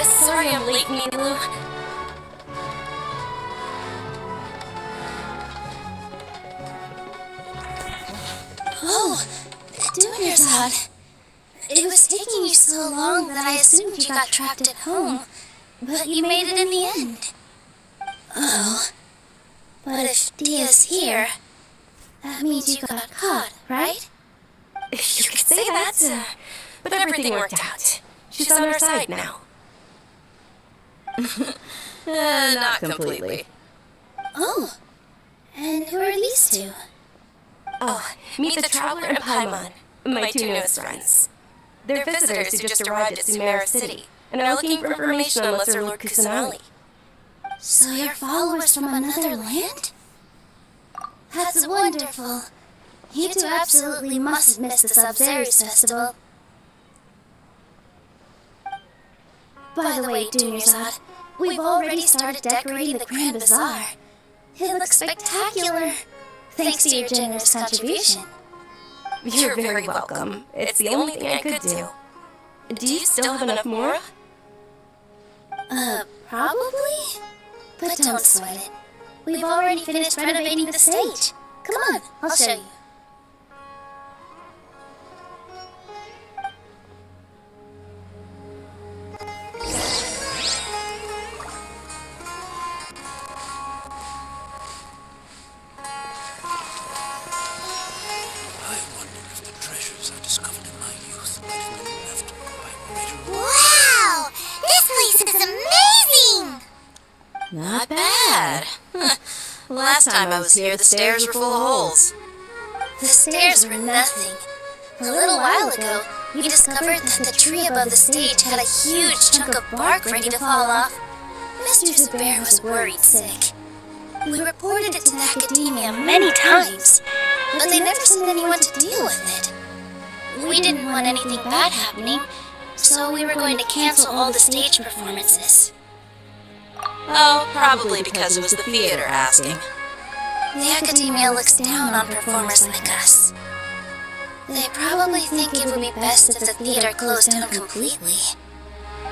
Sorry I'm late, Milu. Oh, Dunerzad. It was taking you so long that I assumed you got trapped at home, but you made it in the end. Oh, but if Dia's here, that means you got caught, right? You could say that, but everything worked out. She's on our side now. Not completely. Oh, and who are these two? Oh, meet the Traveler and Paimon, my two newest friends. They're visitors who just arrived at Sumeru City, and are looking for information on Lesser Lord Kusanali. So you're followers from another land? That's wonderful. You two absolutely mustn't miss the Sub-Zerus Festival. By the way, Dunerzad, we've already started decorating the Grand Bazaar. It looks spectacular, thanks to your generous contribution. You're very welcome. It's the only thing I could do. Do you still have enough Mora? Probably? But don't sweat it. We've already finished renovating the stage. Come on, I'll show you. Wow! This place is amazing! Not bad. Last time I was here, the stairs were full of holes. The stairs were nothing. A little while ago, we discovered that the tree above the stage had a huge chunk of bark ready to fall off. Mr. Zubair was worried sick. We reported it to the academia many times, but they never sent anyone to deal with it. We didn't want anything bad happening, so we were going to cancel all the stage performances. Oh, probably because it was the theater asking. The academia looks down on performers like us. They probably think it would be best if the theater closed down completely.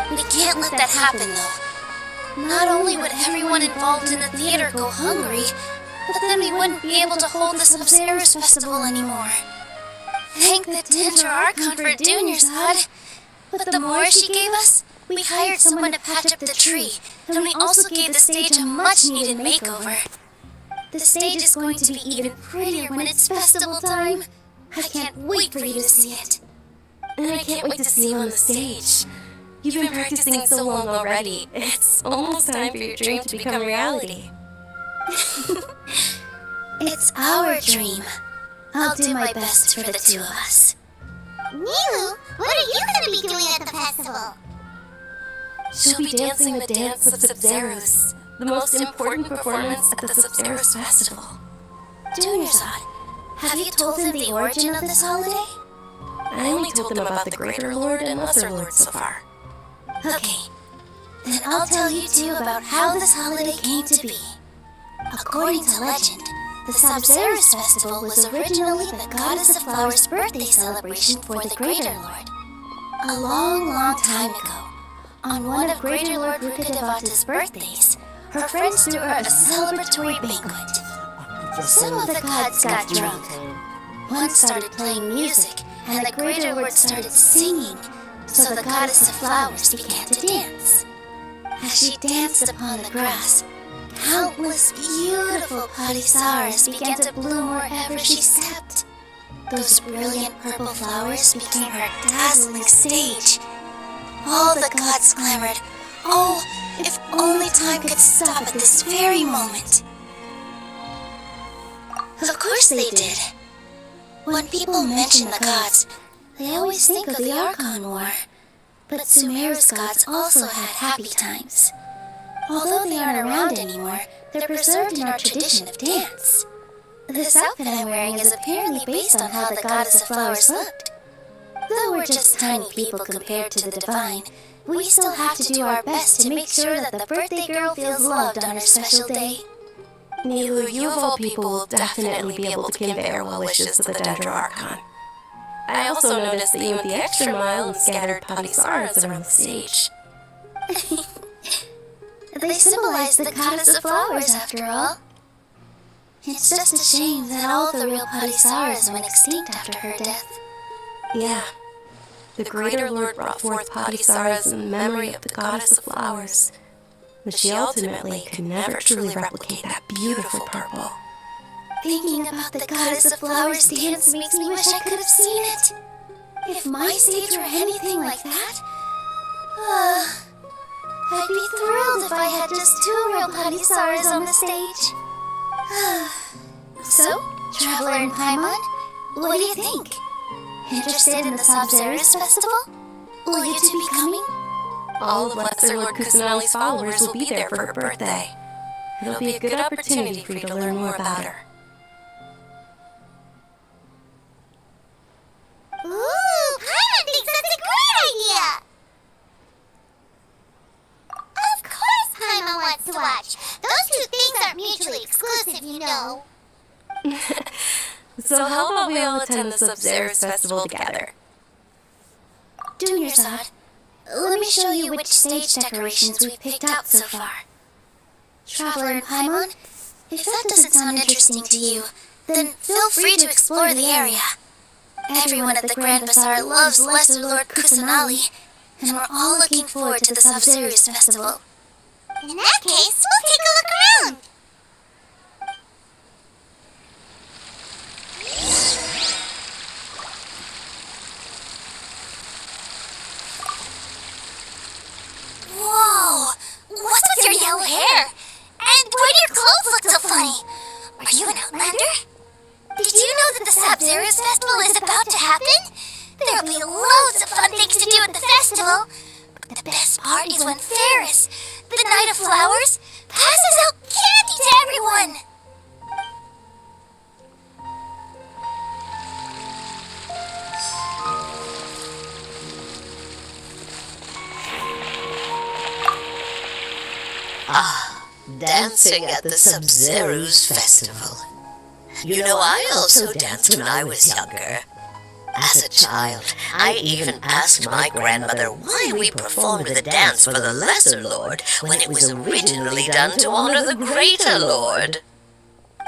We can't let that happen, though. Not only would everyone involved in the theater go hungry, but then we wouldn't be able to hold the Sub-Zerus Festival anymore. Thank the Tinter Archon for Dunerzad. But the more she gave us, we hired someone to patch up the tree, and we also gave the stage a much-needed makeover. The stage is going to be even prettier when it's festival time. I can't wait for you to see it. And I can't wait to see you on the stage. You've been practicing so long already. It's almost time for your dream to become reality. It's our dream. I'll do my best for the two of us. Milu, what are you going to be doing at the festival? She'll be dancing the dance of Sub-Zerus, the most important performance at the Sub-Zerus Festival. Dunerzad, have you told them the origin of this holiday? I only told them about the Greater Lord and Lesser Lord so far. Okay, then I'll tell you two about how this holiday came to be. According to legend, the Sub-Zerus Festival was originally the Goddess of Flowers' birthday celebration for the Greater Lord. A long, long time ago, on one of Greater Lord Rukkhadevata's birthdays, her friends threw her a celebratory banquet. Some of the gods got drunk. One started playing music, and the Greater Lord started singing, so the Goddess of Flowers began to dance. As she danced upon the grass, countless beautiful Padisaras began to bloom wherever she stepped. Those brilliant purple flowers became her dazzling stage. All the gods clamored, "Oh, if only time could stop at this very moment." Of course they did. When people mention the gods, they always think of the Archon War. But Sumeru's gods also had happy times. Although they aren't around anymore, they're preserved in our tradition of dance. This outfit I'm wearing is apparently based on how the Goddess of Flowers looked. Though we're just tiny people compared to the Divine, we still have to do our best to make sure that the birthday girl feels loved on her special day. Milu, you of all people will definitely be able to convey our well wishes to the Dendro Archon. I also noticed that you went the extra mile and scattered Padisaras around the stage. They symbolize the goddess of flowers, after all. It's just a shame that all the real Padisaras went extinct after her death. Yeah. The Greater Lord brought forth Padisaras in memory of the goddess of flowers, but she ultimately could never truly replicate that beautiful purple. Thinking about the goddess of flowers dance makes me wish I could have seen it. If my stage were anything like that, I'd be thrilled if I had just 2 real Padisaras on the stage. So, Traveler and Paimon, what do you think? Interested in the Sabzerus Festival? Will you two be coming? All of Lesser Lord Kusanali's followers will be there for her birthday. It'll be a good opportunity for you to learn more about her. Ooh, Paimon thinks that's a great idea! Of course Paimon wants to watch. Those two things aren't mutually exclusive, you know. So how about we all attend the Sabzerus Festival together? Junior Zod, let me show you which stage decorations we've picked out so far. Traveler and Paimon, if that doesn't sound interesting to you, then feel free to explore the area. Everyone at the Grand Bazaar loves Lesser Lord Kusanali, and we're all looking forward to the Sabzerus Festival. In that case, we'll take a look around. Whoa! What's with your yellow hair? And why do your clothes look so funny? Are you an Outlander? Did you know that the Sabzerus Festival is about to happen? There'll be loads of fun things to do at the festival. But the best part is when Ferris, the Knight of Flowers, passes out candy to everyone! Dancing at the Sabzerus Festival. You know, I also danced when I was younger. As a child, I even asked my grandmother why we performed the dance for the Lesser Lord when it was originally done to honor the Greater Lord.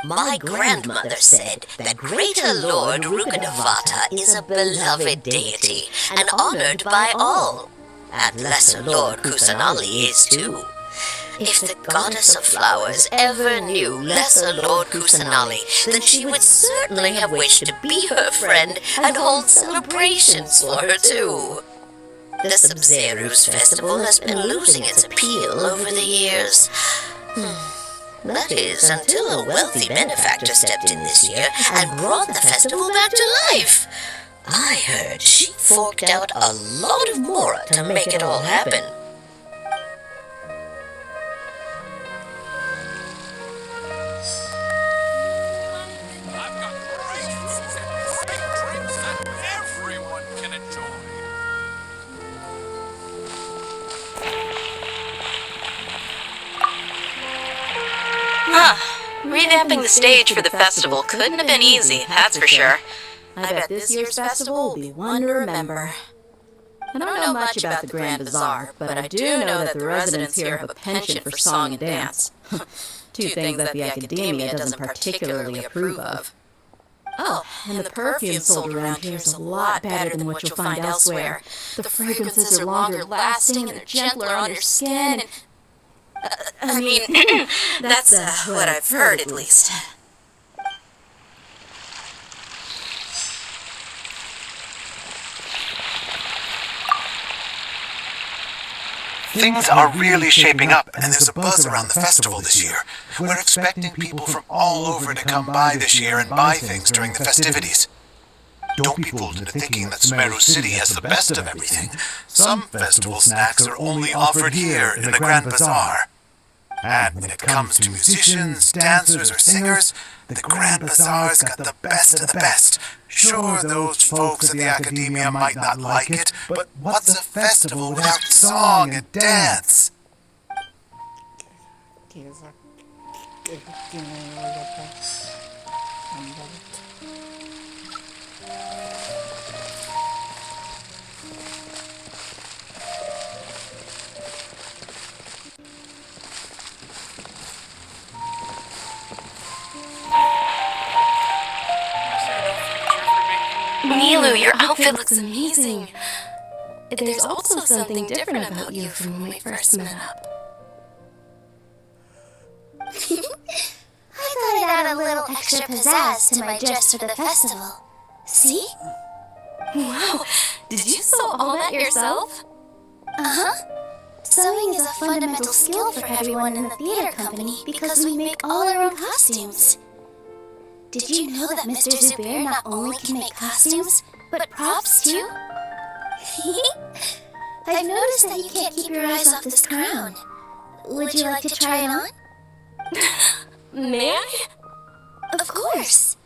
My grandmother said that Greater Lord Rukkhadevata is a beloved deity and honored by all, and Lesser Lord Kusanali is too. If the goddess of flowers ever knew Lesser Lord Kusanali, then she would certainly have wished to be her friend and hold celebrations for her too. The Sabzerus Festival has been losing its appeal over the years. That is, until a wealthy benefactor stepped in this year and brought the festival back to life. I heard she forked out a lot of mora to make it all happen. Revamping the stage for the festival couldn't have been easy, that's for sure. I bet this year's festival will be one to remember. I don't know much about the Grand Bazaar, but I do know that the residents here have a penchant for song and dance. Two things that the academia doesn't particularly approve of. Oh, and the perfume sold around here is a lot better than what you'll find elsewhere. The fragrances are longer lasting and they're gentler on your skin and... I mean, that's what I've heard at least. Things are really shaping up, and there's a buzz around the festival this year. We're expecting people from all over to come by this year and buy things during the festivities. Don't be fooled into thinking that Sumeru City has the best of everything. Some festival snacks are only offered here in the Grand Bazaar. And when it comes to musicians, dancers, or singers, the Grand Bazaar's got the best of the best. Sure, those folks at the academia might not like it, but what's a festival without song and dance? Nilu, your outfit looks amazing. There's also something different about you from when we first met up. I thought it added a little extra pizzazz to my dress for the festival. See? Wow, did you sew all that yourself? Uh-huh. Sewing is a fundamental skill for everyone in the theater company because we make all our own costumes. Did you know that Mr. Zubair not only can make costumes, but props too? I've noticed that you can't keep your eyes off this crown. Would you like to try it on? May I? Of course.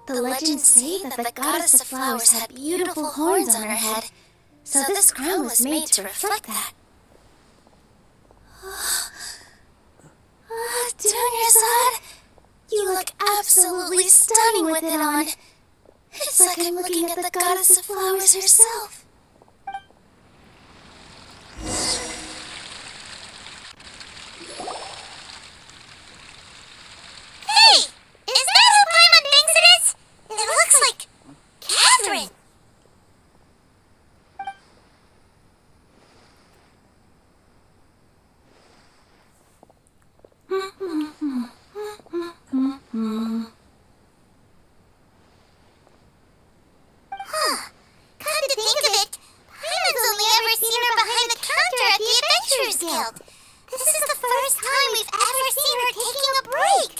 The legends say that the goddess of flowers had beautiful horns on her head, so this crown was made to reflect that. Dunyazad, you look absolutely stunning with it on. It's like I'm looking at the goddess of flowers herself. Hey! Is that who Paimon thinks it is? It looks like Catherine. Come to think of it, Paimon's only ever seen her behind the counter at the Adventurers Guild. This is the first time we've ever seen her taking a break.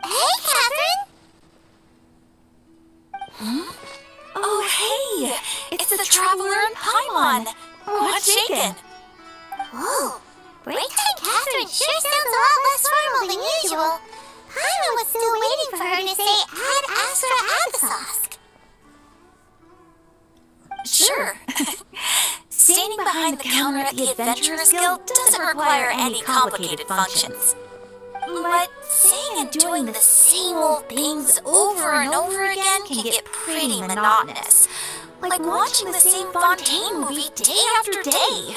Hey, Catherine? Oh, hey! It's the Traveler and Paimon! What's shaken? Whoa, break-time Catherine sure sounds a lot less formal than usual. Paimon was still waiting for her to say Ad Astra Agasosk. Sure. Standing behind the counter at the Adventurers Guild doesn't require any complicated functions. But saying and doing the same old things over and over again can get pretty monotonous. Like watching the same Fontaine movie day after day.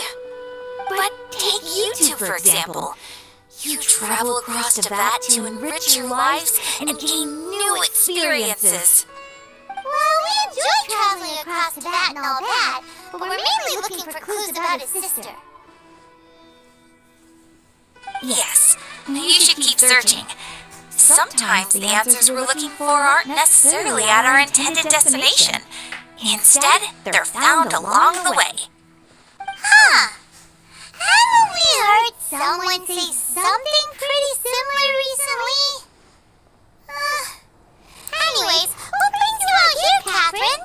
But take you two, for example. You travel across Teyvat to enrich your lives and gain new experiences. Well, we enjoy traveling across Teyvat and all that, but we're mainly looking for clues about his sister. Yes, you should keep searching. Sometimes the answers we're looking for aren't necessarily at our intended destination. Instead, they're found along the way. Huh. Haven't we heard someone say something pretty similar recently? Anyways, what brings you out here, Catherine?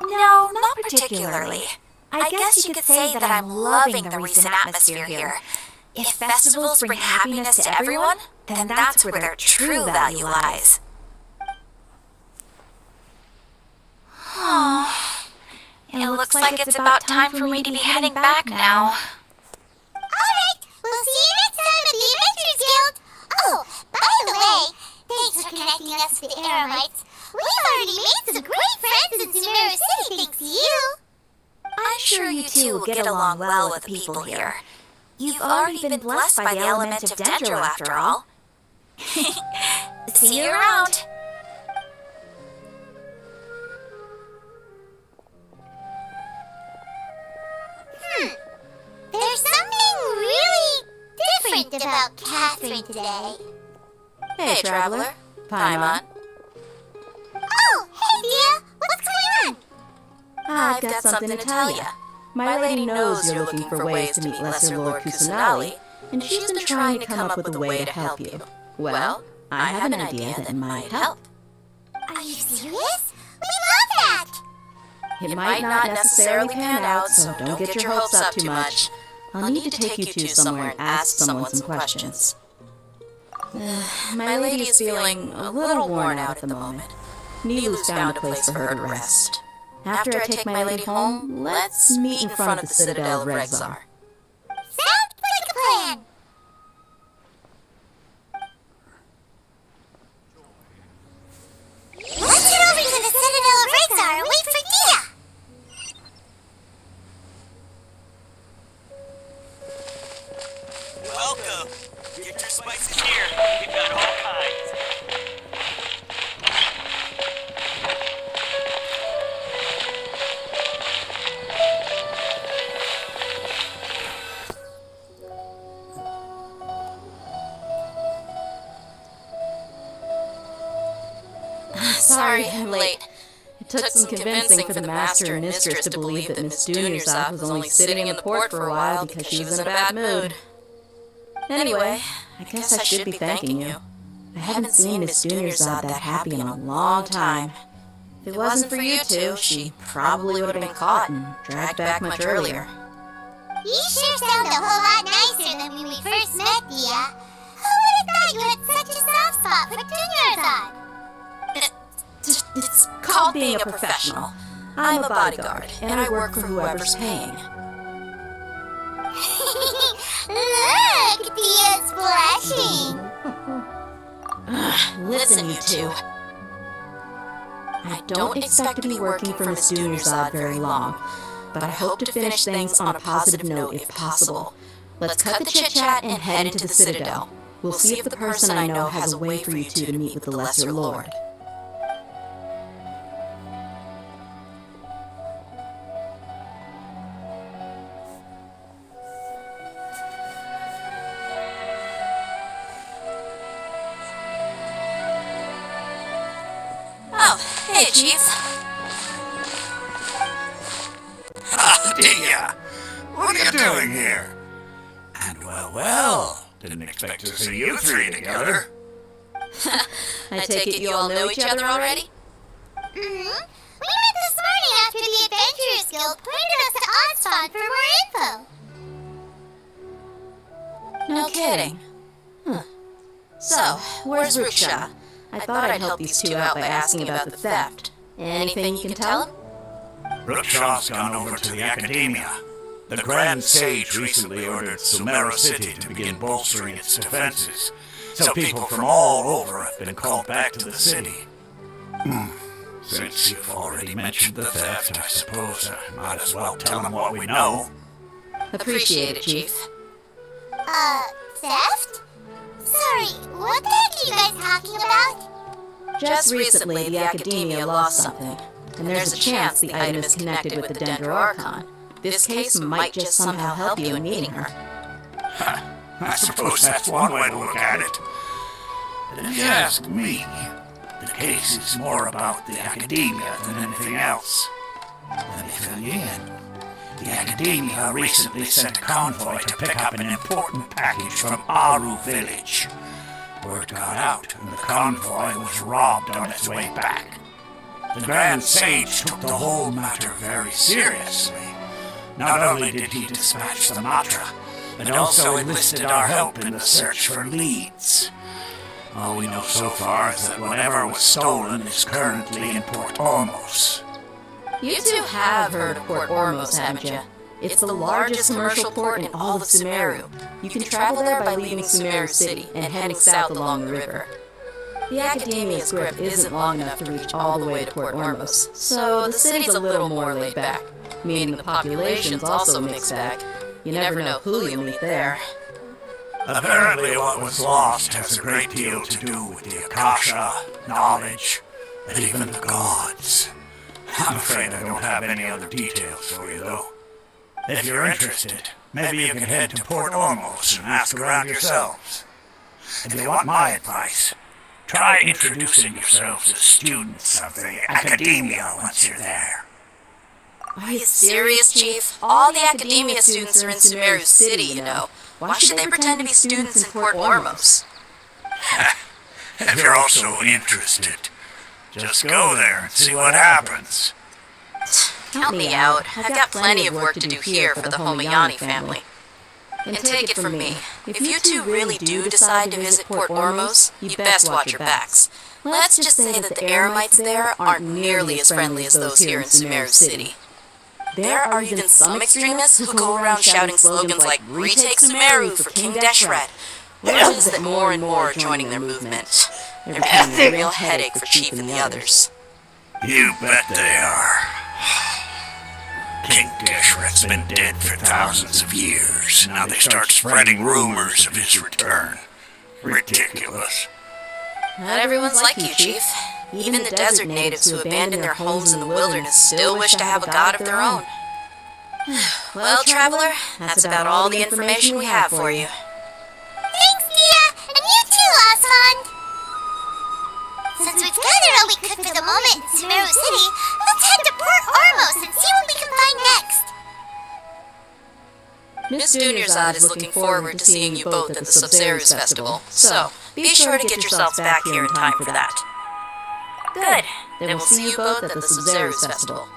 No, not particularly. I guess you could say that I'm loving the recent atmosphere here. If festivals bring happiness to everyone, then that's where their true value lies. It looks like it's about time for me to be heading back now. Alright, we'll see you next time at the Adventurers Guild. Oh, by the way, thanks for connecting us with the Aramites. We've already made some great friends in Sumeru City thanks to you. I'm sure you two will get along well with the people here. You've already been blessed by the element of Dendro after all. See you around. There's something really different about Catherine today. Hey, Traveler. Paimon. Oh, hey, Dia! What's going on? I've got something to tell you. My lady knows you're looking for ways to meet Lesser Lord Kusanali, and she's been trying to come up with a way to help you. Well, I have an idea that might help. Are you serious? We love that! It might not necessarily pan out, so don't get your hopes up too much. I'll need to take you two somewhere and ask someone some questions. My lady is feeling a little worn out at the moment. Nilu's found a place for her to rest. After I take my lady home, let's meet in front of the Citadel of Regzar. Sounds like a plan! Let's head over to the Citadel of Regzar and wait for Dia! Welcome! Get your spices here. We've got all kinds. sorry I'm late. It took some convincing for the master and mistress to believe that Miss Dunyarzad was only sitting in the port for a while because she was in a bad mood. Anyway, I guess I should be thanking you. I haven't seen Miss Dunyarzad that happy in a long time. If it wasn't for you two, she probably would have been caught and dragged back much earlier. You sure sound a whole lot nicer than when we first met, Dia. Who would have thought you had such a soft spot for Dunyarzad? It's called being a professional. I'm a bodyguard, and I work for whoever's paying. Look, Dia's blushing. Listen, you two. I don't expect to be working for Miss Dunyarzad very long, but I hope to finish things on a positive note if possible. Let's cut the chit-chat and head into the Citadel. We'll see if the person I know has a way for you two to meet with the Lesser Lord. Oh, hey, Chief. Dia, what are you doing here? And well, didn't expect to see you three together. I take it you all know each other already? We met this morning after the Adventurers Guild pointed us to Ozfond for more info. No kidding. So, where's Ruksha? I thought I'd help these two out by asking about the theft. Anything you can tell him? Ruksha's gone over to the Academia. The Grand Sage recently ordered Sumeru City to begin bolstering its defenses, so people from all over have been called back to the city. Since you've already mentioned the theft, I suppose I might as well tell them what we know. Appreciate it, Chief. Theft? Sorry, what the heck are you guys talking about? Just recently, the Academia lost something, and there's a chance the item is connected with the Dendroarchon. This case might just somehow help you in meeting her. I suppose that's one way to look at it. But if you ask me, the case is more about the Academia than anything else. Let me fill you in. The Academia recently sent a convoy to pick up an important package from Aru village. Word got out, and the convoy was robbed on its way back. The Grand Sage took the whole matter very seriously. Not only did he dispatch the Matra, but also enlisted our help in the search for leads. All we know so far is that whatever was stolen is currently in Port Ormos. You two have heard of Port Ormos, haven't you? It's the largest commercial port in all of Sumeru. You can travel there by leaving Sumeru City and heading south along the river. The Academia's grip isn't long enough to reach all the way to Port Ormos, so the city's a little more laid back, meaning the population's also a mixed bag. You never know who you'll meet there. Apparently what was lost has a great deal to do with the Akasha, knowledge, and even the gods. I'm afraid I don't have any other details for you, though. If you're interested, maybe you can head to Port Ormos and ask around yourselves. If you want my advice, try introducing yourselves as students of the Academia once you're there. Are you serious, Chief? All the Academia students are in Sumeru City, you know. Why should they pretend to be students in Port Ormos? If you're also interested, just go there and see what happens. Count me out. I've got plenty of work to do here for the Homayani family. And take it from me, if you two really do decide to visit Port Ormos, you best watch your backs. Let's just say that the Eremites there aren't nearly as friendly as those here in Sumeru City. There are even some extremists who go around shouting slogans like "Retake Sumeru for King Deshret." Word is that more and more are joining their movement. They're becoming a real headache for Chief and the others. You bet they are. King Deshret's been dead for thousands of years. Now they start spreading rumors of his return. Ridiculous. Not everyone's like you, Chief. Even the desert natives who abandoned their homes in the wilderness still wish to have a god of their own. Well, Traveler, that's about all the information we have for you. Thanks, Dia! And you too, Ozfond! Since we've gathered all we could for the moment in Sumeru City, let's head to Port Ormos and see what we can find next. Miss Dunyarzad is looking forward to seeing you both at the Sub-Zerus Festival, so be sure to get yourselves back here in time for that. Good. Then we'll see you both at the Sub-Zerus Festival.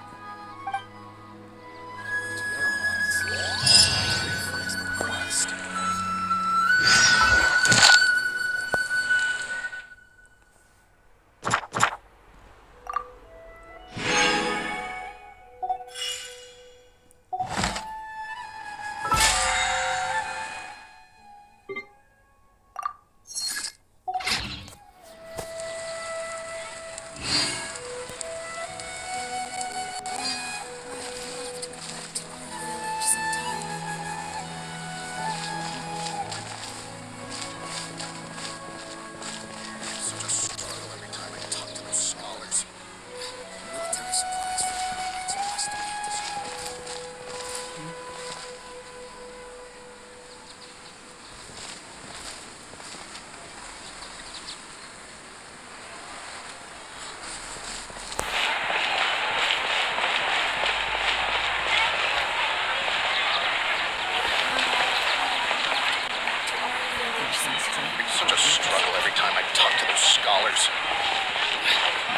Such a struggle every time I talk to those scholars.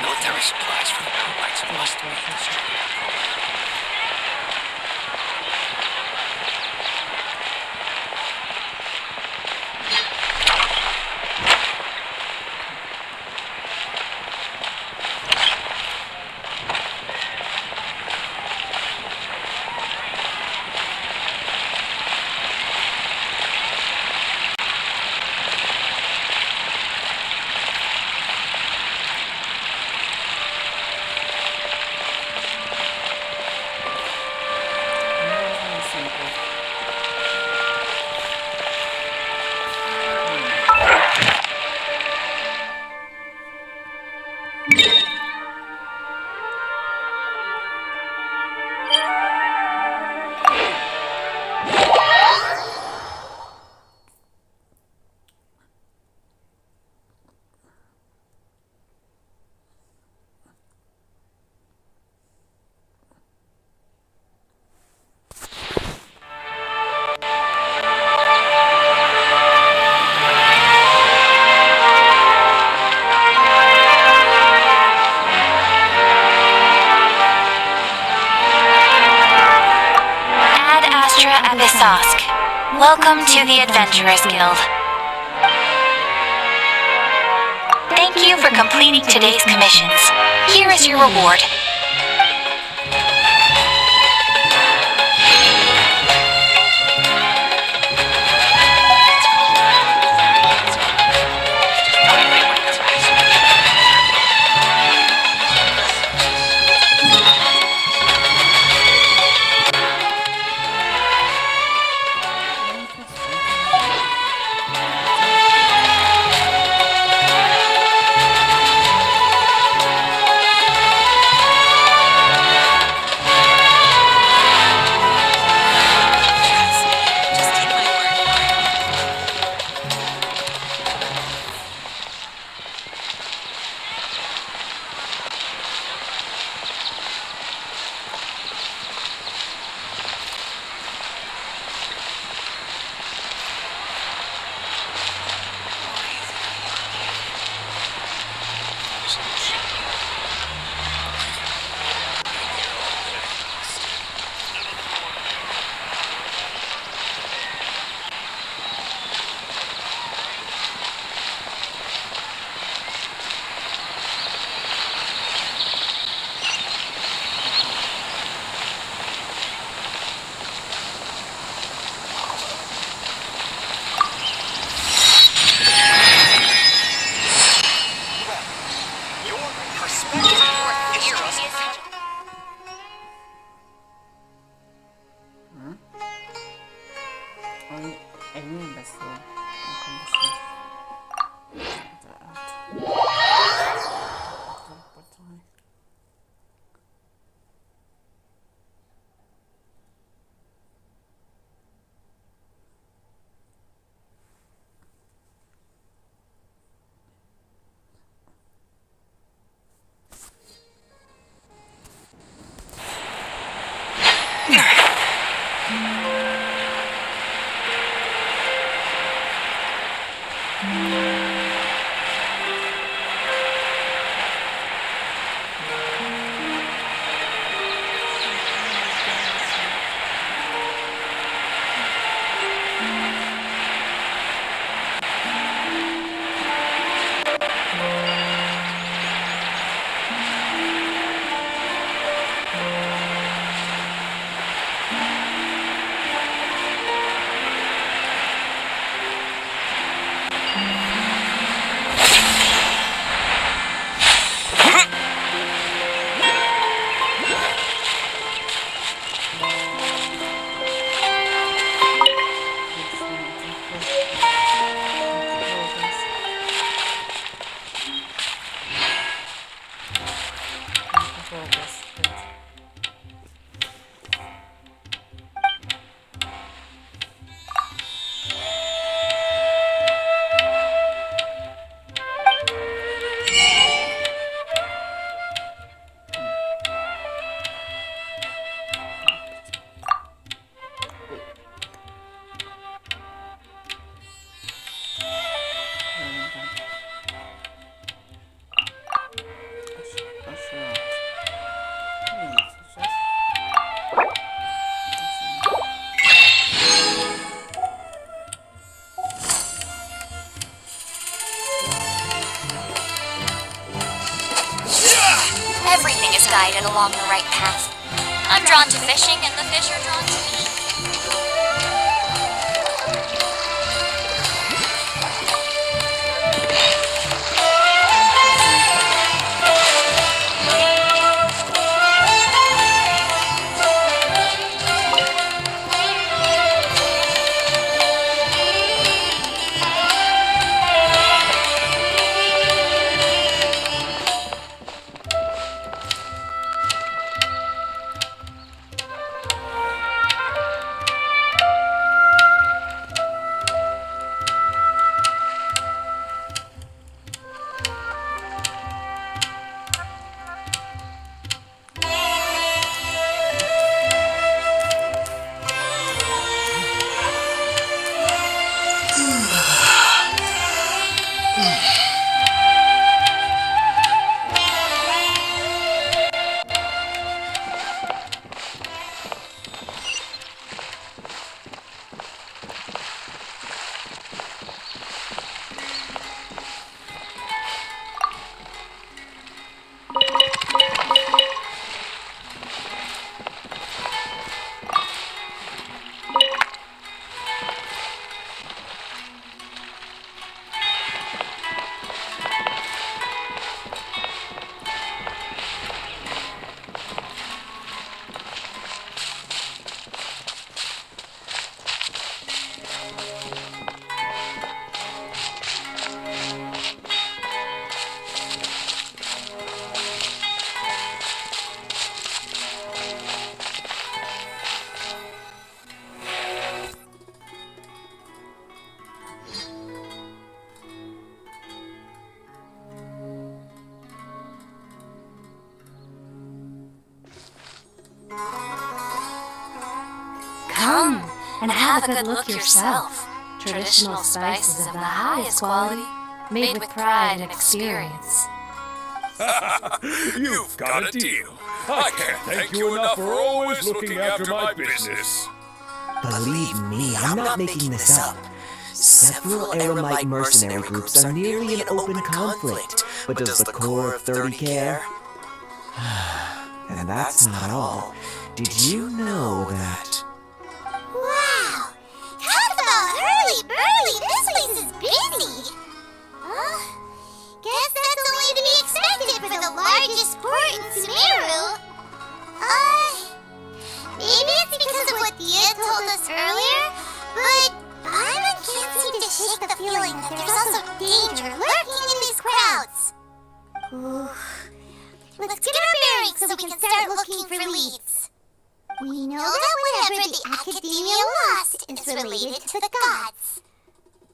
Military supplies for the Allies must meet this problem. Welcome to the Adventurers Guild. Thank you for completing today's commissions. Here is your reward. keeping us guided along the right path. I'm drawn to fishing, and the fish are drawn to me. Come and have a good look yourself. Traditional spices of the highest quality, made with pride and experience. You've got a deal. I can't thank you enough for always looking after my business. Believe me, I'm not making this up. Several Eremite mercenary groups are nearly in open conflict, but does the core of 30 care? And that's not all. Did you know that... Wow! Talk about hurly-burly! This place is busy! Guess that's only to be expected for the largest port in Sumeru. Maybe it's because of what Thea told us earlier, but Paimon can't seem to shake the feeling that there's also danger lurking in these crowds. Let's get our bearings so we can start looking for leads. We know that whatever the Academia lost is related to the gods.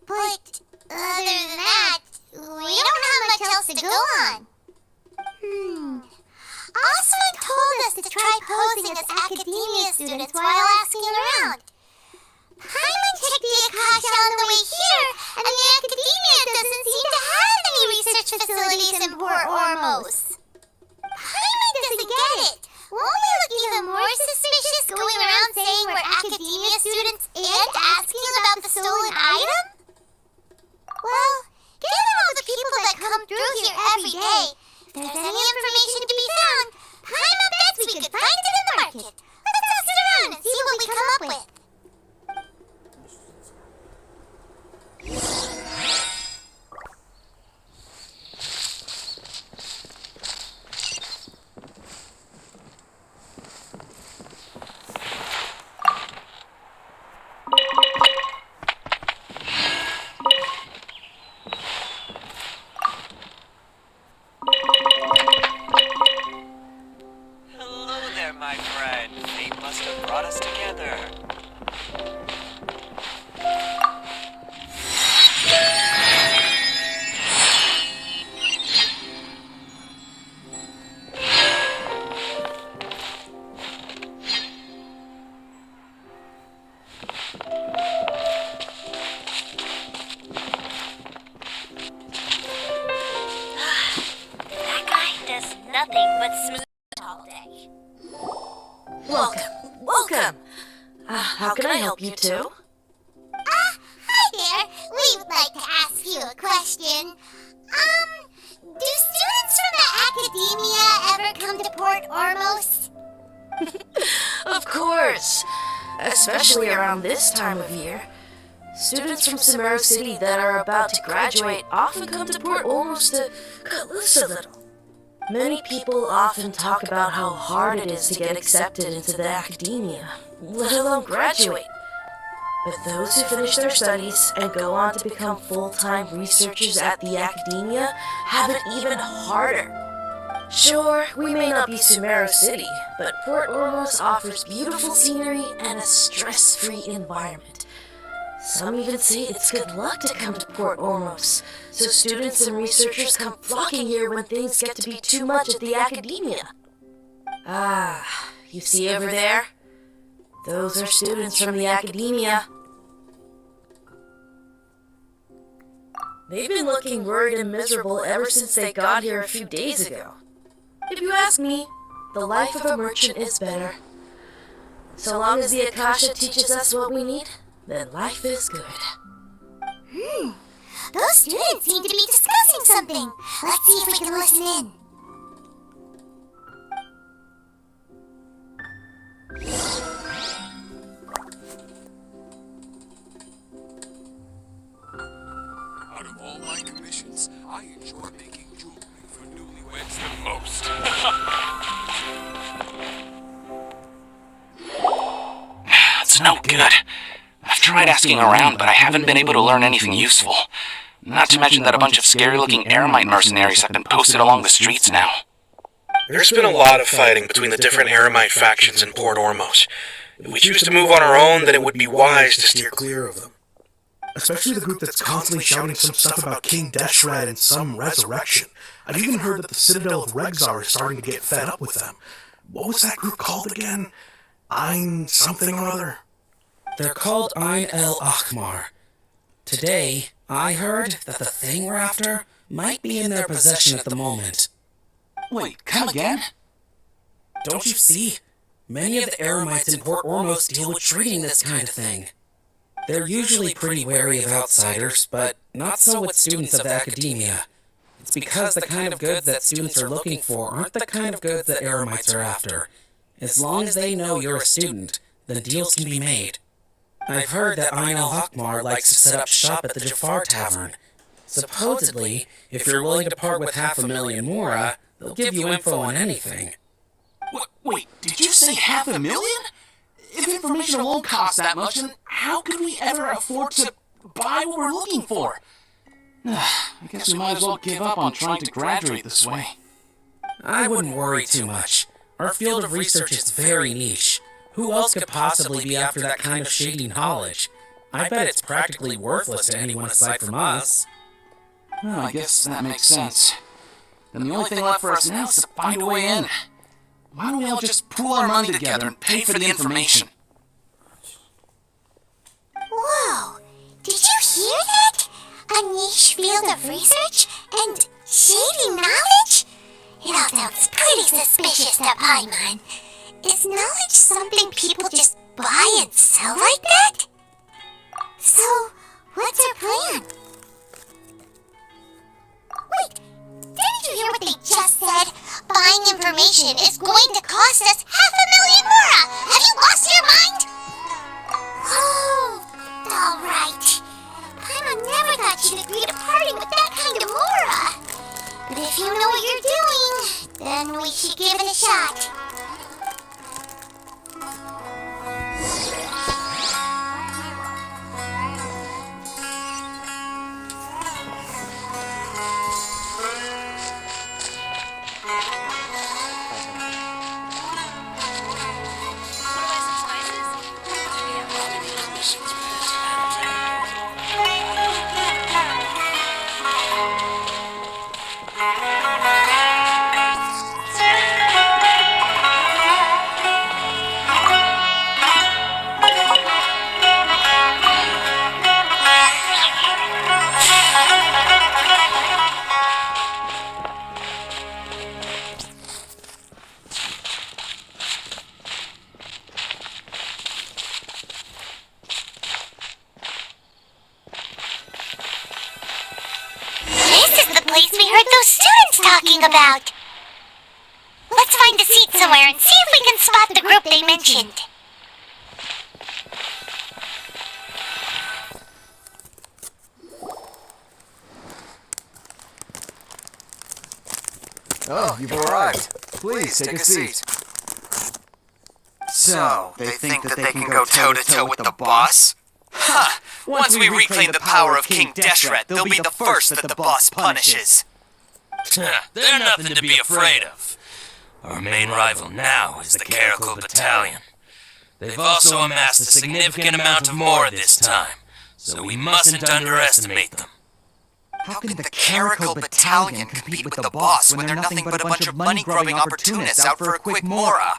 But other than that, we don't have much else to go on. Asuna told us to try posing as Academia students while asking around. Paimon checked the Akasha on the way here, and the Academia doesn't seem to have any research facilities in Port Ormos. Paimon doesn't get it. Won't we look even more suspicious going around saying we're Academia students and asking about the stolen item? Well, given all the people that come through here every day, if there's any information to be found, Paimon bets we could find it in the market. Let's ask around and see what we come up with. Hello there, my friend. Fate must have brought us together. That guy does nothing but smooth all day. Welcome. How can I help you too? Hi there. We would like to ask you a question. Do students from the Academia ever come to Port Ormos? Of course! Especially around this time of year. Students from Sumeru City that are about to graduate often come to Port Ormos to cut loose a little. Many people often talk about how hard it is to get accepted into the academia, let alone graduate. But those who finish their studies and go on to become full-time researchers at the academia have it even harder. Sure, we may not be Sumeru City, but Port Ormos offers beautiful scenery and a stress-free environment. Some even say it's good luck to come to Port Ormos, so students and researchers come flocking here when things get to be too much at the academia. Ah, you see over there? Those are students from the academia. They've been looking worried and miserable ever since they got here a few days ago. If you ask me, the life of a merchant is better. So long as the Akasha teaches us what we need, then life is good. Those students seem to be discussing something. Let's see if we can listen in. Out of all my commissions, I enjoy making jewelry for newlyweds the most. It's no good. I've tried asking around, but I haven't been able to learn anything useful. Not to mention that a bunch of scary-looking Eremite mercenaries have been posted along the streets now. There's been a lot of fighting between the different Eremite factions in Port Ormos. If we choose to move on our own, then it would be wise to steer clear of them. Especially the group that's constantly shouting some stuff about King Deshred and some resurrection. I've even heard that the Citadel of Regzar is starting to get fed up with them. What was that group called again? Ein something or other? They're called Ein El Akhmar. Today, I heard that the thing we're after might be in their possession at the moment. Wait, come again? Don't you see? Many of the Eremites in Port Ormos deal with trading this kind of thing. They're usually pretty wary of outsiders, but not so with students of the academia. It's because the kind of goods that students are looking for aren't the kind of goods that Eremites are after. As long as they know you're a student, then deals can be made. I've heard that Ein El Akhmar likes to set up shop at the Jafar Tavern. Supposedly, if you're willing to part with 500,000 Mora, they'll give you info on anything. Wait, did you say 500,000? If information alone costs that much, then how could we ever afford to buy what we're looking for? I guess we might as well give up on trying to graduate this way. I wouldn't worry too much. Our field of research is very niche. Who else could possibly be after that kind of shady knowledge? I bet it's practically worthless to anyone aside from us. Well, I guess that makes sense. Then the only thing left for us now is to find a way in. Why don't we all just pool our money together and pay for the information? Whoa! Did you hear that? A niche field of research and shady knowledge? It all sounds pretty suspicious to Paimon. Is knowledge something people just buy and sell like that? So, what's our plan? Wait, didn't you hear what they just said? Buying information is going to cost us 500,000 Mora! Have you lost your mind? Oh, alright. Paimon never thought she'd agree to parting with that kind of Mora. But if you know what you're doing, then we should give it a shot. This is the place we heard those students talking about. Let's Let's find a seat somewhere and see if we can spot the group they mentioned. Oh, you've arrived. Please, take a seat. So, they think that they can go toe-to-toe with the boss? Ha! Once we reclaim the power of King Deshret, they'll be the first that the boss punishes. They're nothing to be afraid of. Our main rival now is the Caracal Battalion. They've also amassed a significant amount of more this time, so we mustn't underestimate them. How can the Caracal Battalion compete with the boss when they're nothing but a bunch of money-grubbing opportunists out for a quick mora?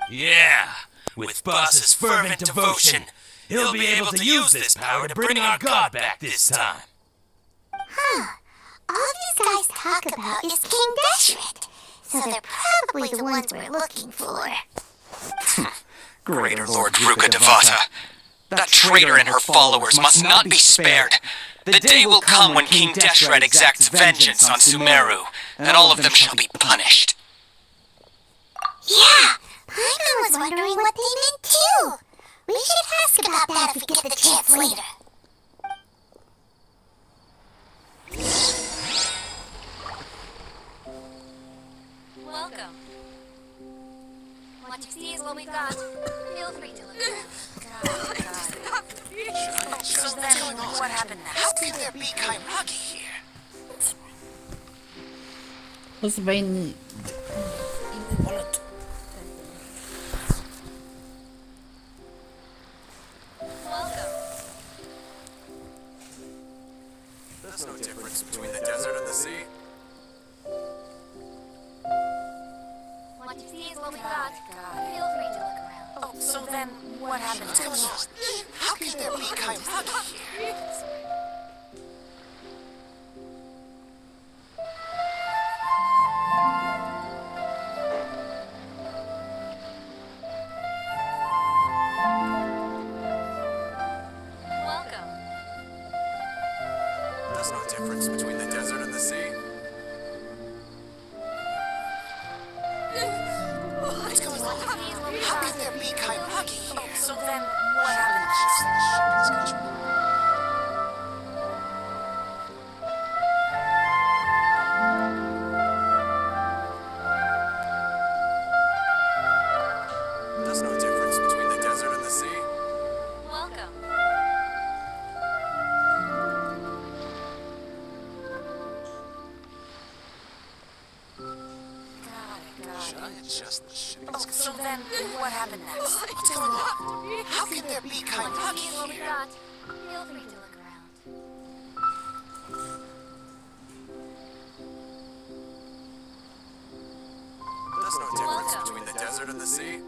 Yeah, with boss's fervent devotion, he'll be able to use this power to bring our god back this time. All these guys talk about is King Deshret, so they're probably the ones we're looking for. Greater Lord Luca Devata. That traitor and her followers must not be spared. The day will come when King Deshret exacts vengeance on Sumeru, and all of them shall be punished. Yeah, Paimon was wondering what they meant too. We should ask about that if we get the chance later. Welcome. What you see is what we got. Feel free to look around. So then, what happened next? How can there be Kairagi here? What's been... There's no difference between the desert and the sea. What you see is what we got. Feel free to look around. Oh, so then what happened next? How can there be Kairagi here? Welcome. There's no difference between the desert and the sea. What's going on? How can there be Kairagi here? Oh, so then what happened next? There's no difference between the desert and the sea. Welcome. Should I adjust the shipping Oh, so then what happened next? What's going on? How can there be See Kairagi what we here? got. Feel free to look around. There's no difference between the desert and the sea.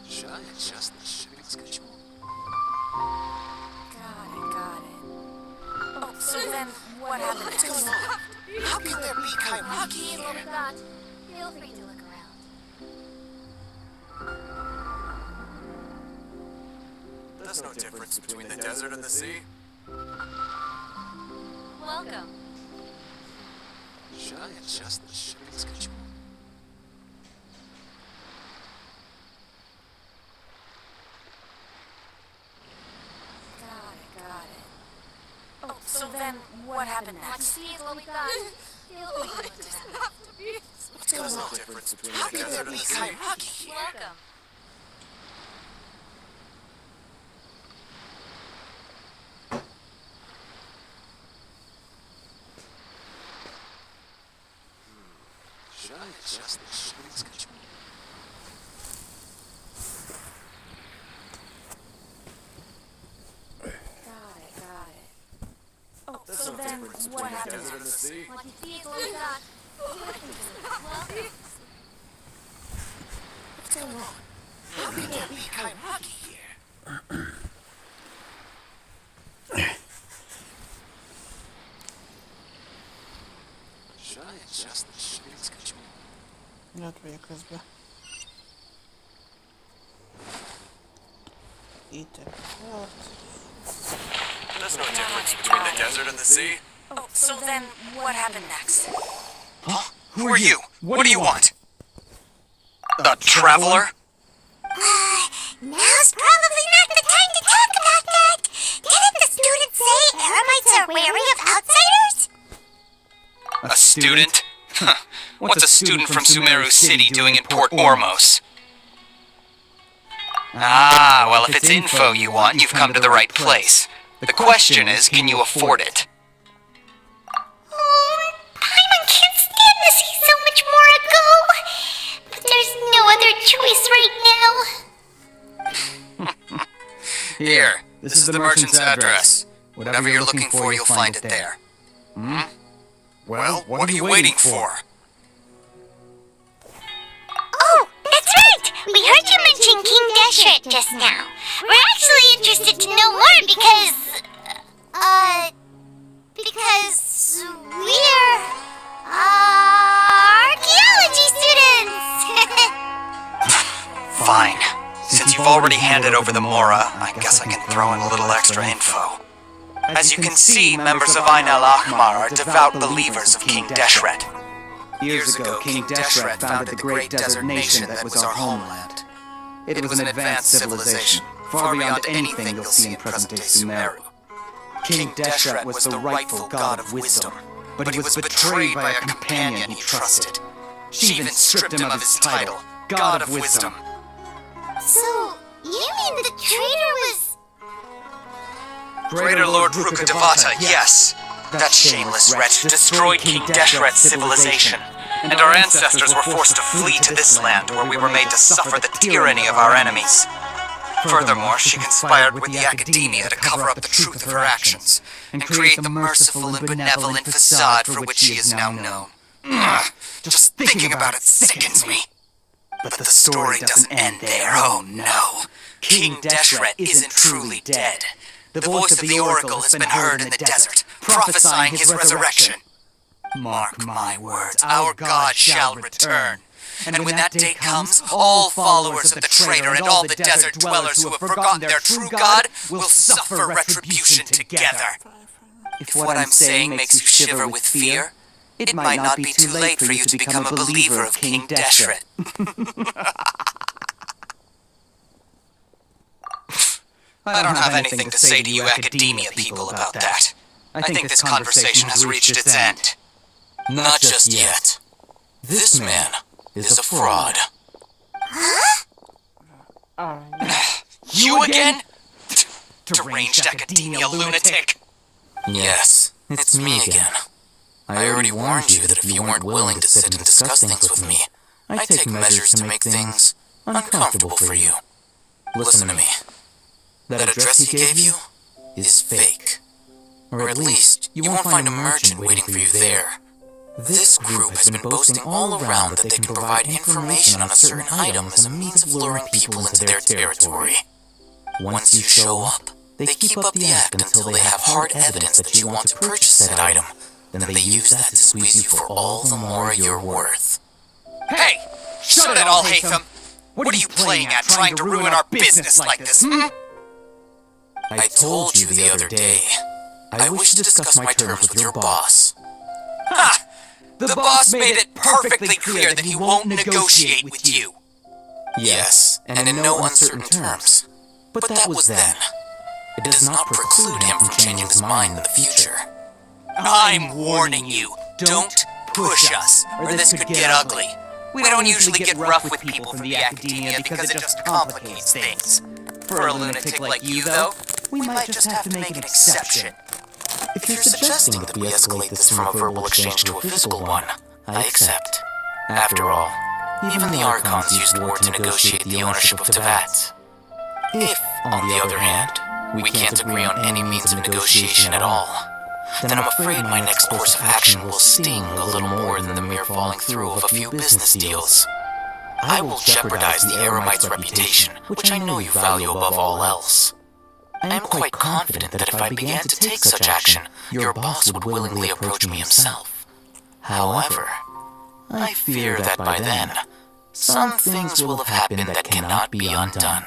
Should I adjust the shipping schedule? Got it. Oh, so then what happened What's next? going on? How can there be Kairagi See what we here? got. Feel free to look around. There's no difference between the desert and the sea. Welcome. Should I adjust the shipping schedule? Got it. Oh, so then what happened What you next? see is what we got. Feel free to look around. What's going There's no on? difference between How the can there desert be and the sea. Kairagi here? Welcome. Should I adjust the shipping schedule? Got it. Oh, There's so no then difference what between the happened desert and the next? sea. What you see is what we got. Feel free to look around. Welcome. What's going on? How can there be Kairagi here? Should I adjust the shipping schedule? Ja, твоя казба. И так вот. There's There's no difference between the desert and the sea. Oh, so then what happened next? Huh? Who are you? What do you want? A traveler? Now's probably not the time to talk about that. Didn't the students say Eremites are wary of outsiders? A student? Huh. What's a student from Sumeru City doing in Port Ormos? Ah, well, if it's info you want, you've come to the right place. The question is, can you afford it? Oh, Paimon can't stand to see so much more go. But there's no other choice right now. Here, this is the merchant's address. Whatever you're looking for, you'll find it there. Hmm? Well, what are you waiting for? Oh, that's right! We heard you mention King Deshret just now. We're actually interested to know more because we're archaeology students! Fine. Since you've already handed over the Mora, I guess I can throw in a little extra info. As you can see, members of Ain al-Ahmar are devout believers of King Deshret. Years ago, King Deshret founded the great desert nation that was our homeland. It was an advanced civilization, far beyond anything you'll see in present-day Sumeru. King Deshret was the rightful god of wisdom, but he was betrayed by a companion he trusted. She even stripped him of his title, God of Wisdom. So, you mean the traitor was... Greater Lord Ruka Devata, yes! That shameless wretch destroyed King Deshret's civilization, and our ancestors were forced to flee to this land where we were made to suffer the tyranny of our enemies. Furthermore, she conspired with the academia to cover up the truth of her actions, and create the merciful and benevolent facade for which she is now known. Just thinking about it sickens me. But the story doesn't end there, oh no. King Deshret isn't truly dead. The voice of the Oracle has been heard in the desert, prophesying his resurrection. Mark my words, our God shall return. And when that day comes, all followers of the traitor and all the desert dwellers who have forgotten their true God will suffer retribution together. If what I'm saying makes you shiver with fear, it might not be too late for you to become a believer of King Deshret. I don't have anything to say to you academia people about that. I think this conversation has reached its end. Not just yet. This man is a fraud. Huh? You again? Deranged academia lunatic? Yes, it's me again. I already warned you that if you weren't willing to sit and discuss things with me, I'd take measures to make things uncomfortable for you. Listen to me. That address he gave you is fake. Or at least, you won't find a merchant waiting for you there. This group has been boasting all around that they can provide information on a certain item as a means of luring people into their territory. Once you show up, they keep up the act until they have hard evidence that you want to purchase said item. Then they use that to squeeze you for all the more you're worth. Hey! Shut it all, Hatham! What are you playing at, trying to ruin our business like this, hmm? I told you the other day, I wish to discuss my terms with your boss. Ha! The boss made it perfectly clear that he won't negotiate with you. Yes, and in no uncertain terms. But that was then. It does not preclude him from changing his mind in the future. I'm warning you, don't push us, or this could get ugly. We don't usually get rough with people from the academia because it just complicates things. For a lunatic like you, though, we might just have to make an exception. If you're suggesting that we escalate this from a verbal exchange to a physical one, I accept. After all, even the Archons used war to negotiate the ownership of Tevat. If, on the other hand, we can't agree on any means of negotiation at all, then I'm afraid my next course of action will sting a little more than the mere following through of a few business deals. I will jeopardize the Eremite's reputation, which I know you value above all else. I am quite confident that if I began to take such action, your boss would willingly approach me himself. However, I fear that by then, some things will have happened that cannot be undone.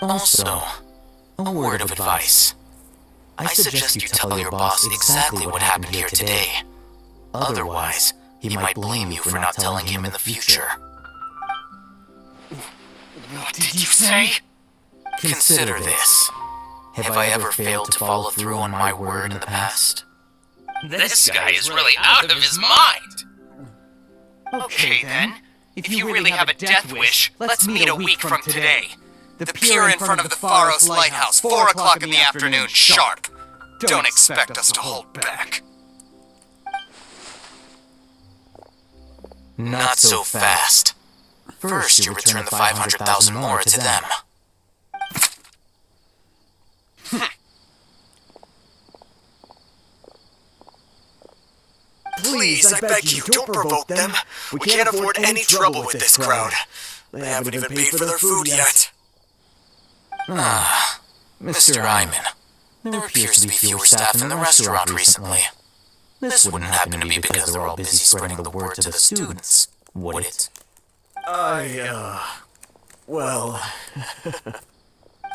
Also, a word of advice. I suggest you tell your boss exactly what happened here today. Otherwise, he might blame you for not telling him in the future. What did you say? Consider this. Have I ever failed to follow through on my word in the past? This guy is really out of his mind! Okay then, if you really have a death wish, let's meet a week from today. The pier in front of the Pharos Lighthouse, 4 o'clock in the afternoon, sharp. Don't expect us to hold back. Not so fast. First, you return the 500,000 more to them. Please, I beg you, don't provoke them. We can't afford any trouble with this crowd. They haven't even paid for their food yet. Ah, Mr. Ryman. There appears to be fewer staff in the restaurant recently. This wouldn't happen to be because they're all busy spreading the word to the students, would it? Well...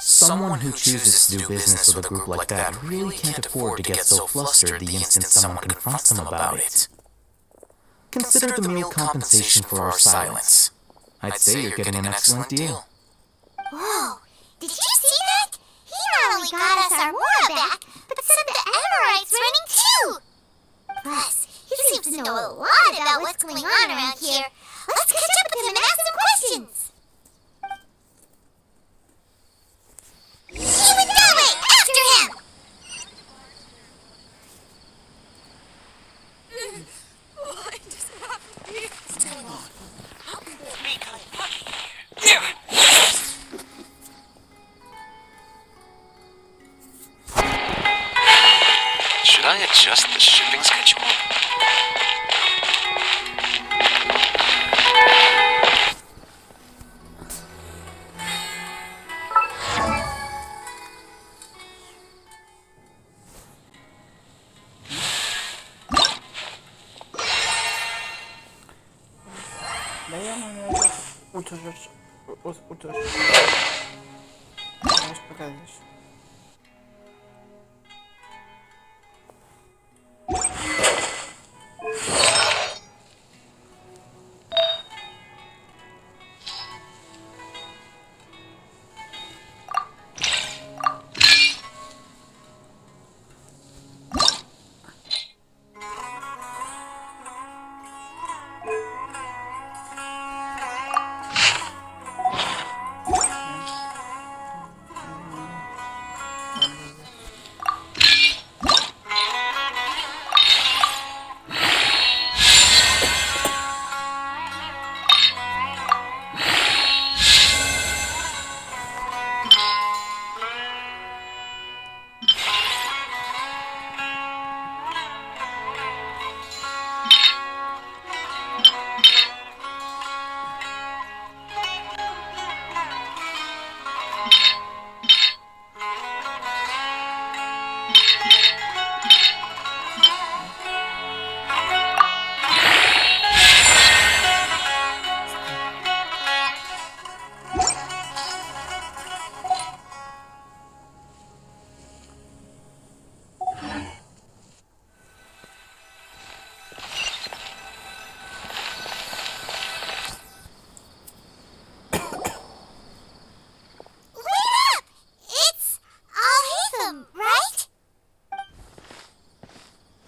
Someone who chooses to do business with a group like that really can't afford to get so flustered the instant someone confronts them about it. Consider the meal compensation for our silence. I'd say you're getting an excellent deal. Whoa, did you see that? He not only got us our Mora back, but sent the Amorites running too! Plus, he seems to know a lot about what's going on around here. Let's catch up with him and ask some questions! Even that way! After him! What just happened? What's going on? Should I adjust the shipping schedule? Vamos para cá, deixa.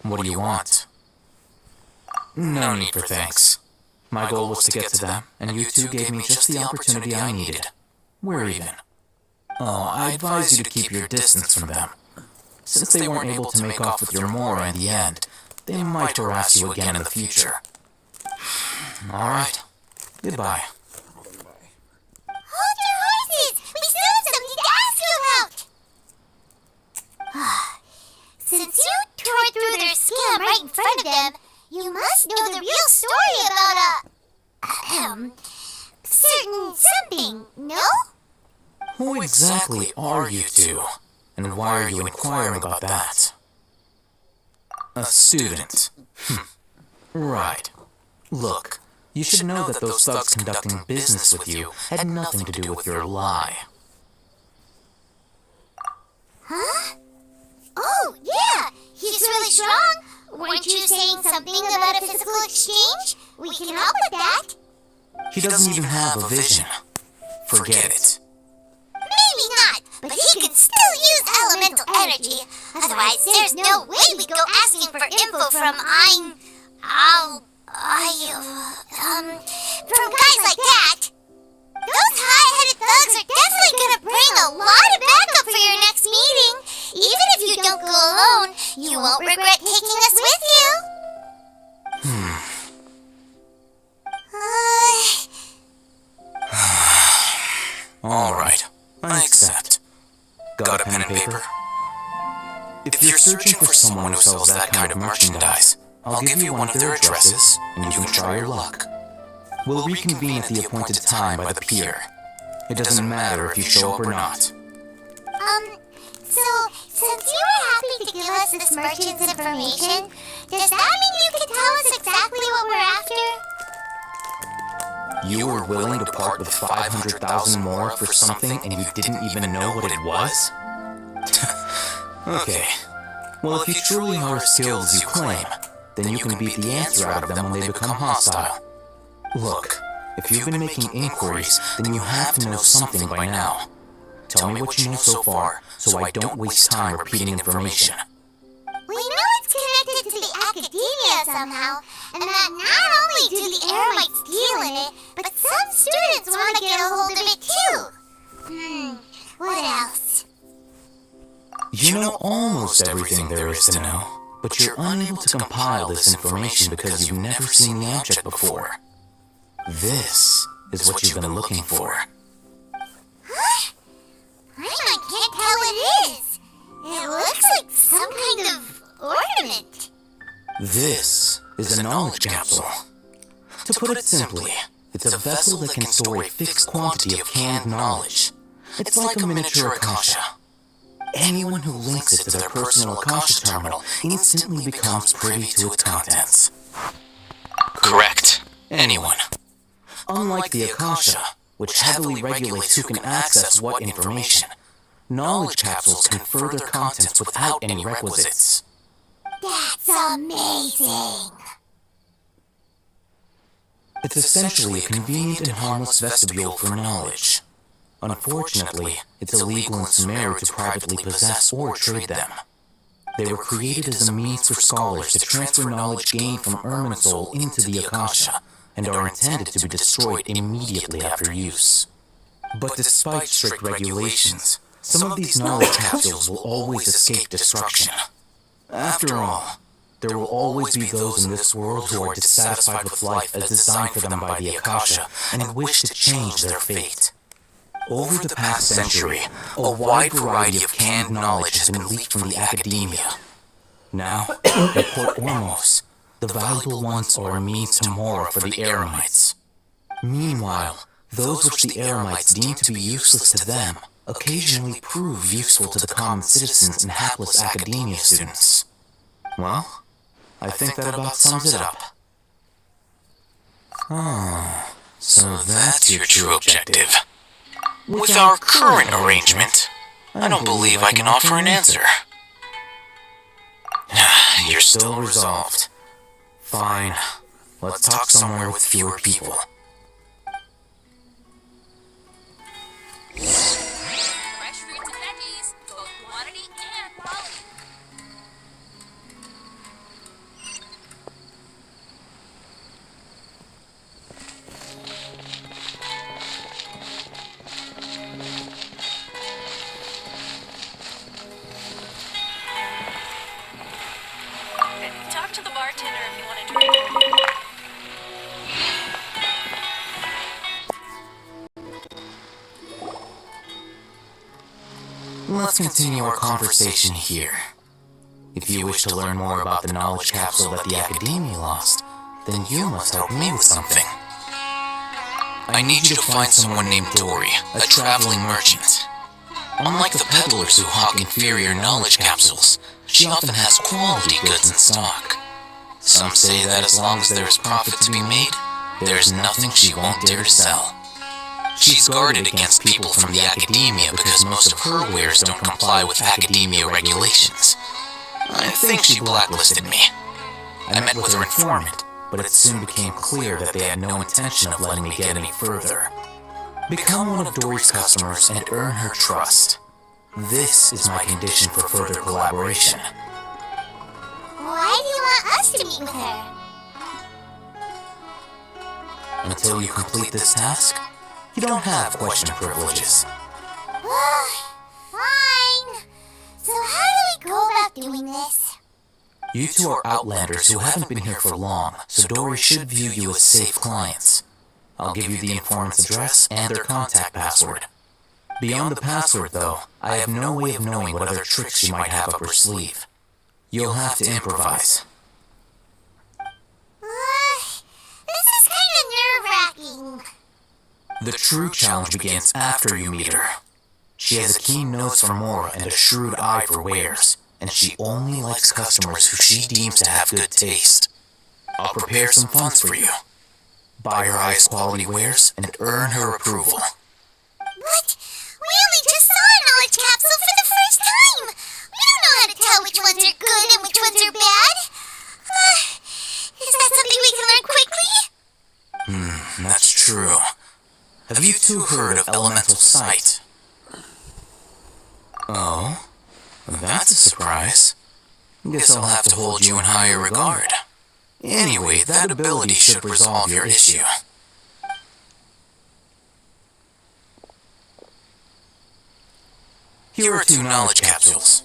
What do you want? No need for thanks. My goal was to get to them, and you two gave me just the opportunity I needed. We're even. Oh, I advise you to keep your distance from them. Since they weren't able to make off with your Mora in the end, they might harass you again in the future. Alright. Goodbye. Hold your horses! We still have something to ask you about! Since you tore through their scam right in front of them, you must know the real story about certain something, no? Who exactly are you two? And why are you inquiring about that? A student. Right. Look, you should know that those thugs conducting business with you had nothing to do with your lie. Huh? Oh, yeah! He's really strong! Weren't you saying something about a physical exchange? We can help with that. He doesn't even have a vision. Forget it. Maybe not, but he can still use elemental energy. Otherwise, there's no way we go asking for info from from guys like that. Those high-headed thugs are definitely gonna bring a lot of backup for your next meeting. Even if you don't go alone, you won't regret taking us with you. Alright, I accept. Got a pen and paper? If you're searching for someone who sells that kind of merchandise, I'll give you one of their addresses, and you can try your luck. We'll reconvene at the appointed time by the pier. It doesn't matter if you show up or not. So, since you were happy to give us this merchant's information, does that mean you can tell us exactly what we're after? You were willing to part with 500,000 more for something and you didn't even know what it was? Okay. Well, if you truly are as skilled as you claim, then you can beat the answer out of them when they become hostile. Look, if you've been making inquiries, then you have to know something by now. Tell me what you know so far, so I don't waste time repeating information. We know it's connected to the academia somehow, and that not only do the Eremites deal in it, but some students want to get a hold of it too. What else? You know almost everything there is to know, but you're unable to compile this information because you've never seen the object before. This is what you've been looking for. Huh? I can't tell what it is. It looks like some kind of ornament. This is a knowledge capsule. To put it simply, it's a vessel that can store a fixed quantity of canned knowledge. It's like a miniature Akasha. Anyone who links it to their personal Akasha terminal instantly becomes privy to its contents. correct. Anyone. Unlike the Akasha, which heavily regulates who can access what information, knowledge capsules confer their contents without any requisites. That's amazing! It's essentially a convenient and harmless vestibule for knowledge. Unfortunately, it's illegal in Sumeru to privately possess or trade them. They were created as a means for scholars to transfer knowledge gained from Irminsul into the Akasha, and are intended to be destroyed immediately after use. But despite strict regulations, some of these knowledge capsules will always escape destruction. After all, there will always be those in this world who are dissatisfied with life as designed for them by the Akasha, and wish to change their fate. Over the past century, a wide variety of canned knowledge has been leaked from the academia. Now, at Port Ormos, the valuable ones are a means to more for the Eremites. Meanwhile, those which the Eremites deem to be useless to them occasionally prove useful to the common citizens and hapless academia students. Well, I think that about sums it up. Oh, so that's your true objective. With our current arrangement, I don't believe I can offer an answer. You're still resolved. Fine. Let's talk somewhere with fewer people. Fresh fruits and veggies, both quantity and quality. Talk to the bartender if you want to drink. Let's continue our conversation here. If you wish to learn more about the knowledge capsule that the Academia lost, then you must help me with something. I need you to find someone named Dory, a traveling merchant. Unlike the peddlers who hawk inferior knowledge capsules, she often has quality goods in stock. Some say that as long as there is profit to be made, there is nothing she won't dare to sell. She's guarded against people from the academia because most of her wares don't comply with academia regulations. I think she blacklisted me. I met with her informant, but it soon became clear that they had no intention of letting me get any further. Become one of Dory's customers and earn her trust. This is my condition for further collaboration. Why do you want us to meet with her? Until you complete this task, you don't have question privileges. Fine. So how do we go about doing this? You two are outlanders who haven't been here for long, so Dory should view you as safe clients. I'll give you the informant's address and their contact password. Beyond the password, though, I have no way of knowing what other tricks she might have up her sleeve. You'll have to improvise. This is kind of nerve-wracking. The true challenge begins after you meet her. She has a keen nose for more and a shrewd eye for wares, and she only likes customers who she deems to have good taste. I'll prepare some funds for you. Buy her highest quality wares and earn her approval. But we only just saw a knowledge capsule for the first time. We don't know how to tell which ones are good and which ones are bad. Is that something we can learn quickly? That's true. Have you two heard of elemental sight? Oh? That's a surprise. Guess I'll have to hold you in higher regard. Anyway, that ability should resolve your issue. Here are 2 knowledge capsules.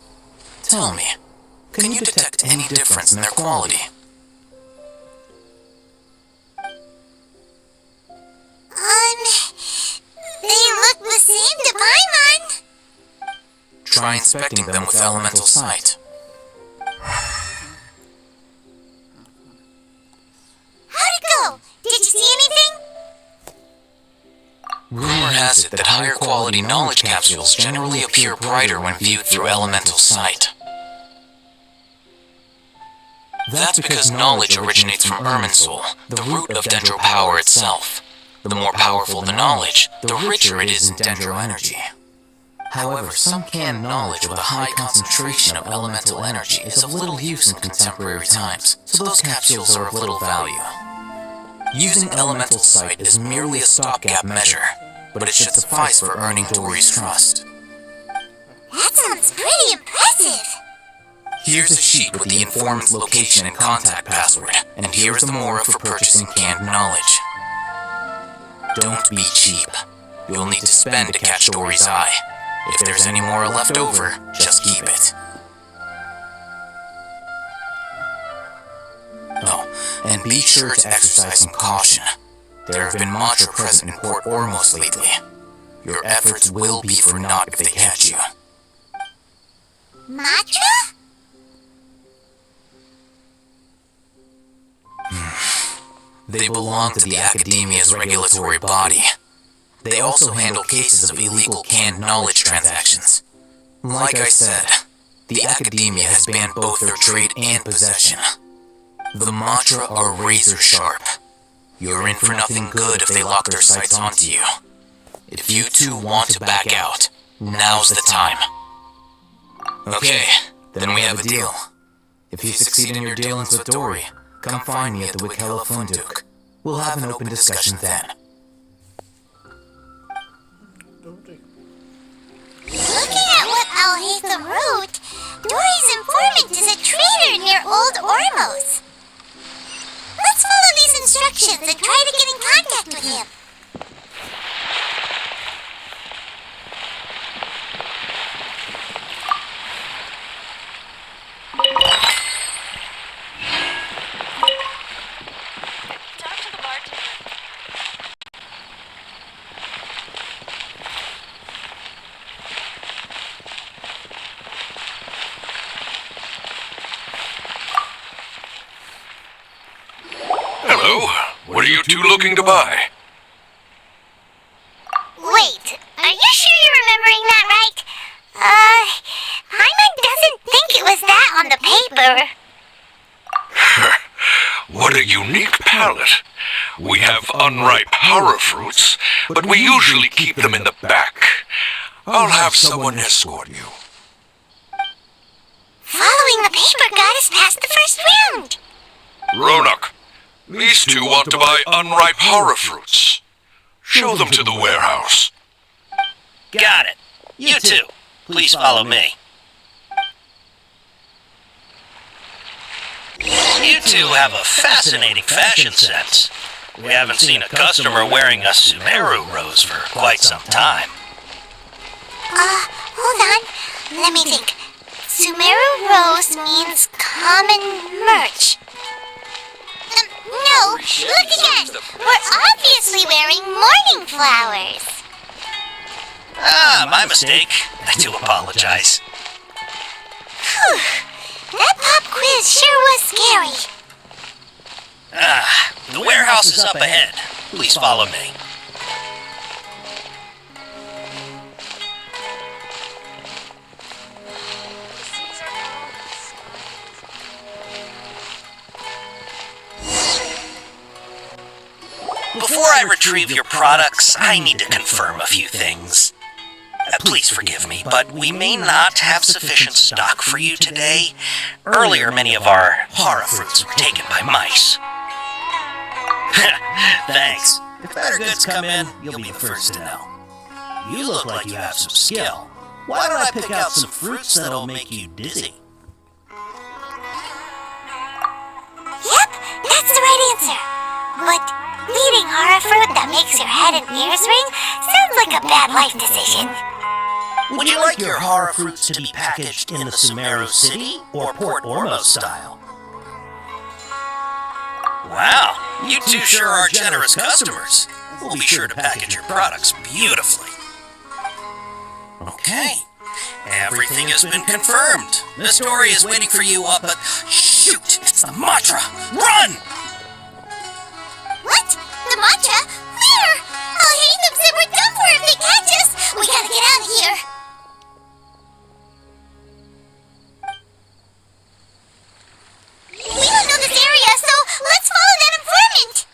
Tell me, can you detect any difference in their quality? They look the same to my mind. Try inspecting them with elemental sight. How'd it go? Did you see anything? Rumor has it that higher quality knowledge capsules generally appear brighter when viewed through elemental sight. That's because knowledge originates from Irminsul, the root of Dendro power itself. The more powerful the knowledge, the richer it is in Dendro energy. However, some canned knowledge with a high concentration of elemental energy is of little use in contemporary times, so those capsules are of little value. Using elemental sight is merely a stopgap measure, but it should suffice for earning Dory's trust. That sounds pretty impressive. Here's a sheet with the informant's location and contact password, and here's the Mora for purchasing canned knowledge. Don't be cheap. You'll need to spend to catch Dory's eye. If there's any more left over, just keep it. Oh, and be sure to exercise some caution. There have been Matra present in Port Ormos lately. Your efforts will be for naught if they catch you. Matra? They belong to the Academia's regulatory body. They also handle cases of illegal canned knowledge transactions. Like I said, the Academia has banned both their trade and possession. The Matra are razor sharp. You're in for nothing good if they lock their sights onto you. If you two want to back out, now's the time. Okay, then we have a deal. If you succeed in your dealings with Dory, come find me at the Wikella Funduk. We'll have an open discussion then. Looking at what Al-Haytham wrote, Dory's informant is a traitor near Old Ormos. Let's follow these instructions and try to get in contact with him. What are you two looking to buy? Wait, are you sure you're remembering that right? Paimon doesn't think it was that on the paper. What What a unique palette. We have unripe horror fruits, but we usually keep them in the back. I'll have someone escort you. Following the paper got us past the first round. Ronak, these two want to buy unripe horror fruits. Show them to the warehouse. Got it. You two, please follow me. You two have a fascinating fashion sense. We haven't seen a customer wearing a Sumeru rose for quite some time. Hold on. Let me think. Sumeru rose means common merch. No, look again. We're obviously wearing morning flowers. Ah, my mistake. I do apologize. Whew. That pop quiz sure was scary. The warehouse is up ahead. Please follow me. Before I retrieve your products, I need to confirm a few things. Please forgive me, but we may not have sufficient stock for you today. Earlier, many of our horror fruits were taken by mice. Thanks. If better goods come in, you'll be the first to know. You look like you have some skill. Why don't I pick out some fruits that'll make you dizzy? Yep, that's the right answer. But eating horror fruit that makes your head and ears ring sounds like a bad life decision. Would you like your horror fruits to be packaged in the Sumeru City or Port Ormos style? Wow, you two sure are generous customers. We'll be sure to package your products beautifully. Okay, everything has been confirmed. The story is waiting for you up at... Shoot, it's the mantra! Run! What? The mantra? Where? I'll hate them so we're done for if they catch us. We gotta get out of here. We don't know this area, so let's follow that informant.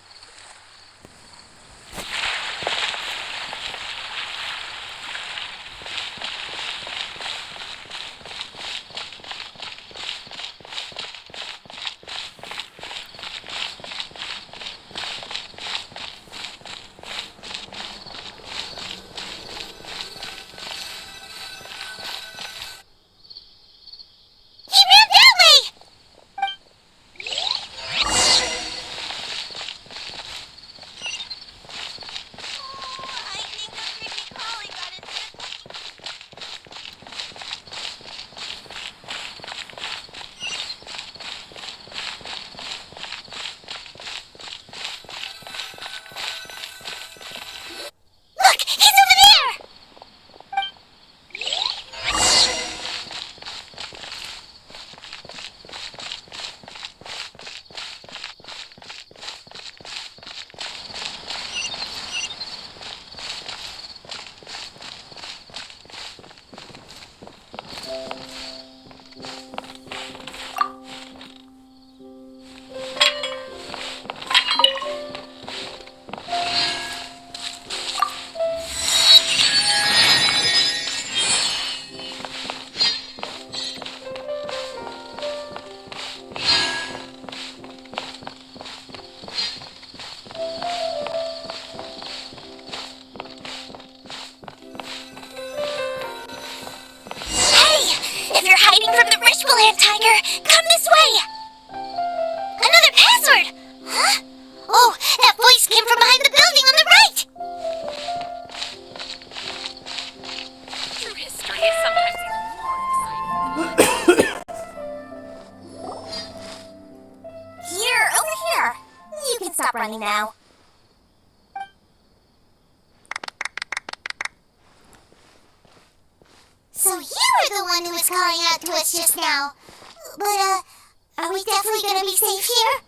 Tiger, come this way! Another password! Huh? Oh, that voice came from behind the building on the right! True history is sometimes more exciting. Here, over here! You can stop running now. So you were the one who was calling out to us just now. But, are we definitely gonna be safe here?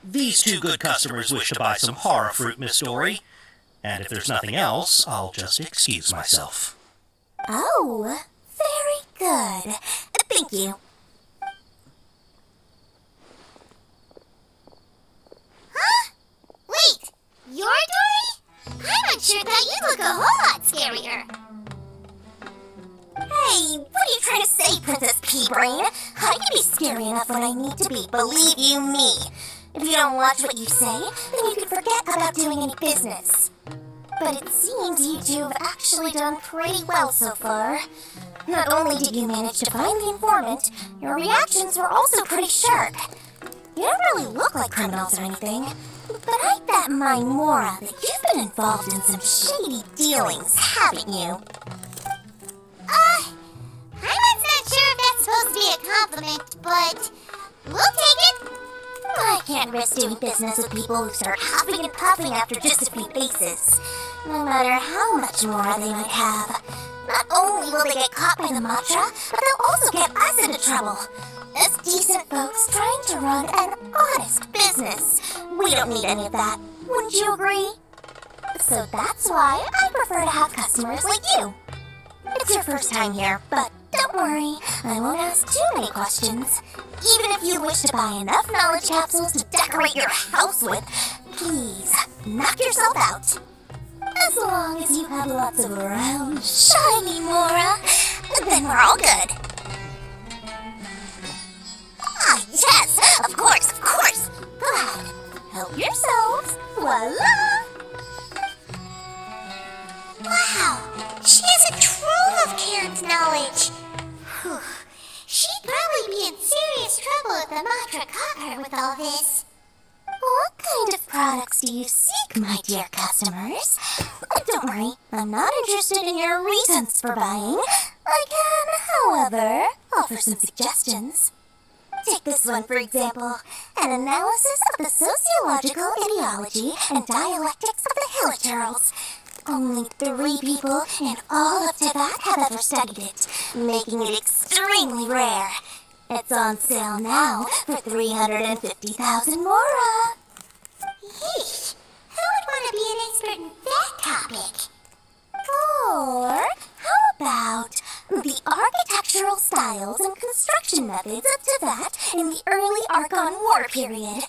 These two good customers wish to buy some horror fruit, Miss Dory. And if there's nothing else, I'll just excuse myself. Oh, very good. Thank you. pea brain. I can be scary enough when I need to be, believe you me. If you don't watch what you say, then you can forget about doing any business. But it seems you two have actually done pretty well so far. Not only did you manage to find the informant, your reactions were also pretty sharp. You don't really look like criminals or anything, but I bet my Mora that you've been involved in some shady dealings, haven't you? I'm not sure if that's supposed to be a compliment, but we'll take it. I can't risk doing business with people who start huffing and puffing after just a few faces, no matter how much more they might have. Not only will they get caught by the mantra, but they'll also get us into trouble. As decent folks trying to run an honest business, we don't need any of that. Wouldn't you agree? So that's why I prefer to have customers like you. It's your first time here, but don't worry, I won't ask too many questions. Even if you wish to buy enough knowledge capsules to decorate your house with, please, knock yourself out. As long as you have lots of round, shiny Mora, then we're all good. Ah, yes, of course, of course. Go ahead, help yourselves. Voila! Wow, she has a trove of Karen's knowledge. Whew. She'd probably be in serious trouble if the mantra caught her with all this. What kind of products do you seek, my dear customers? Don't worry, I'm not interested in your reasons for buying. I can, however, offer some suggestions. Take this one, for example. An analysis of the sociological ideology and dialectics of the Hilichurls. Only 3 people in all of Tibet have ever studied it, making it extremely rare. It's on sale now for 350,000 Mora. Yeesh, who would want to be an expert in that topic? Or how about the architectural styles and construction methods of Tibet in the early Archon War period?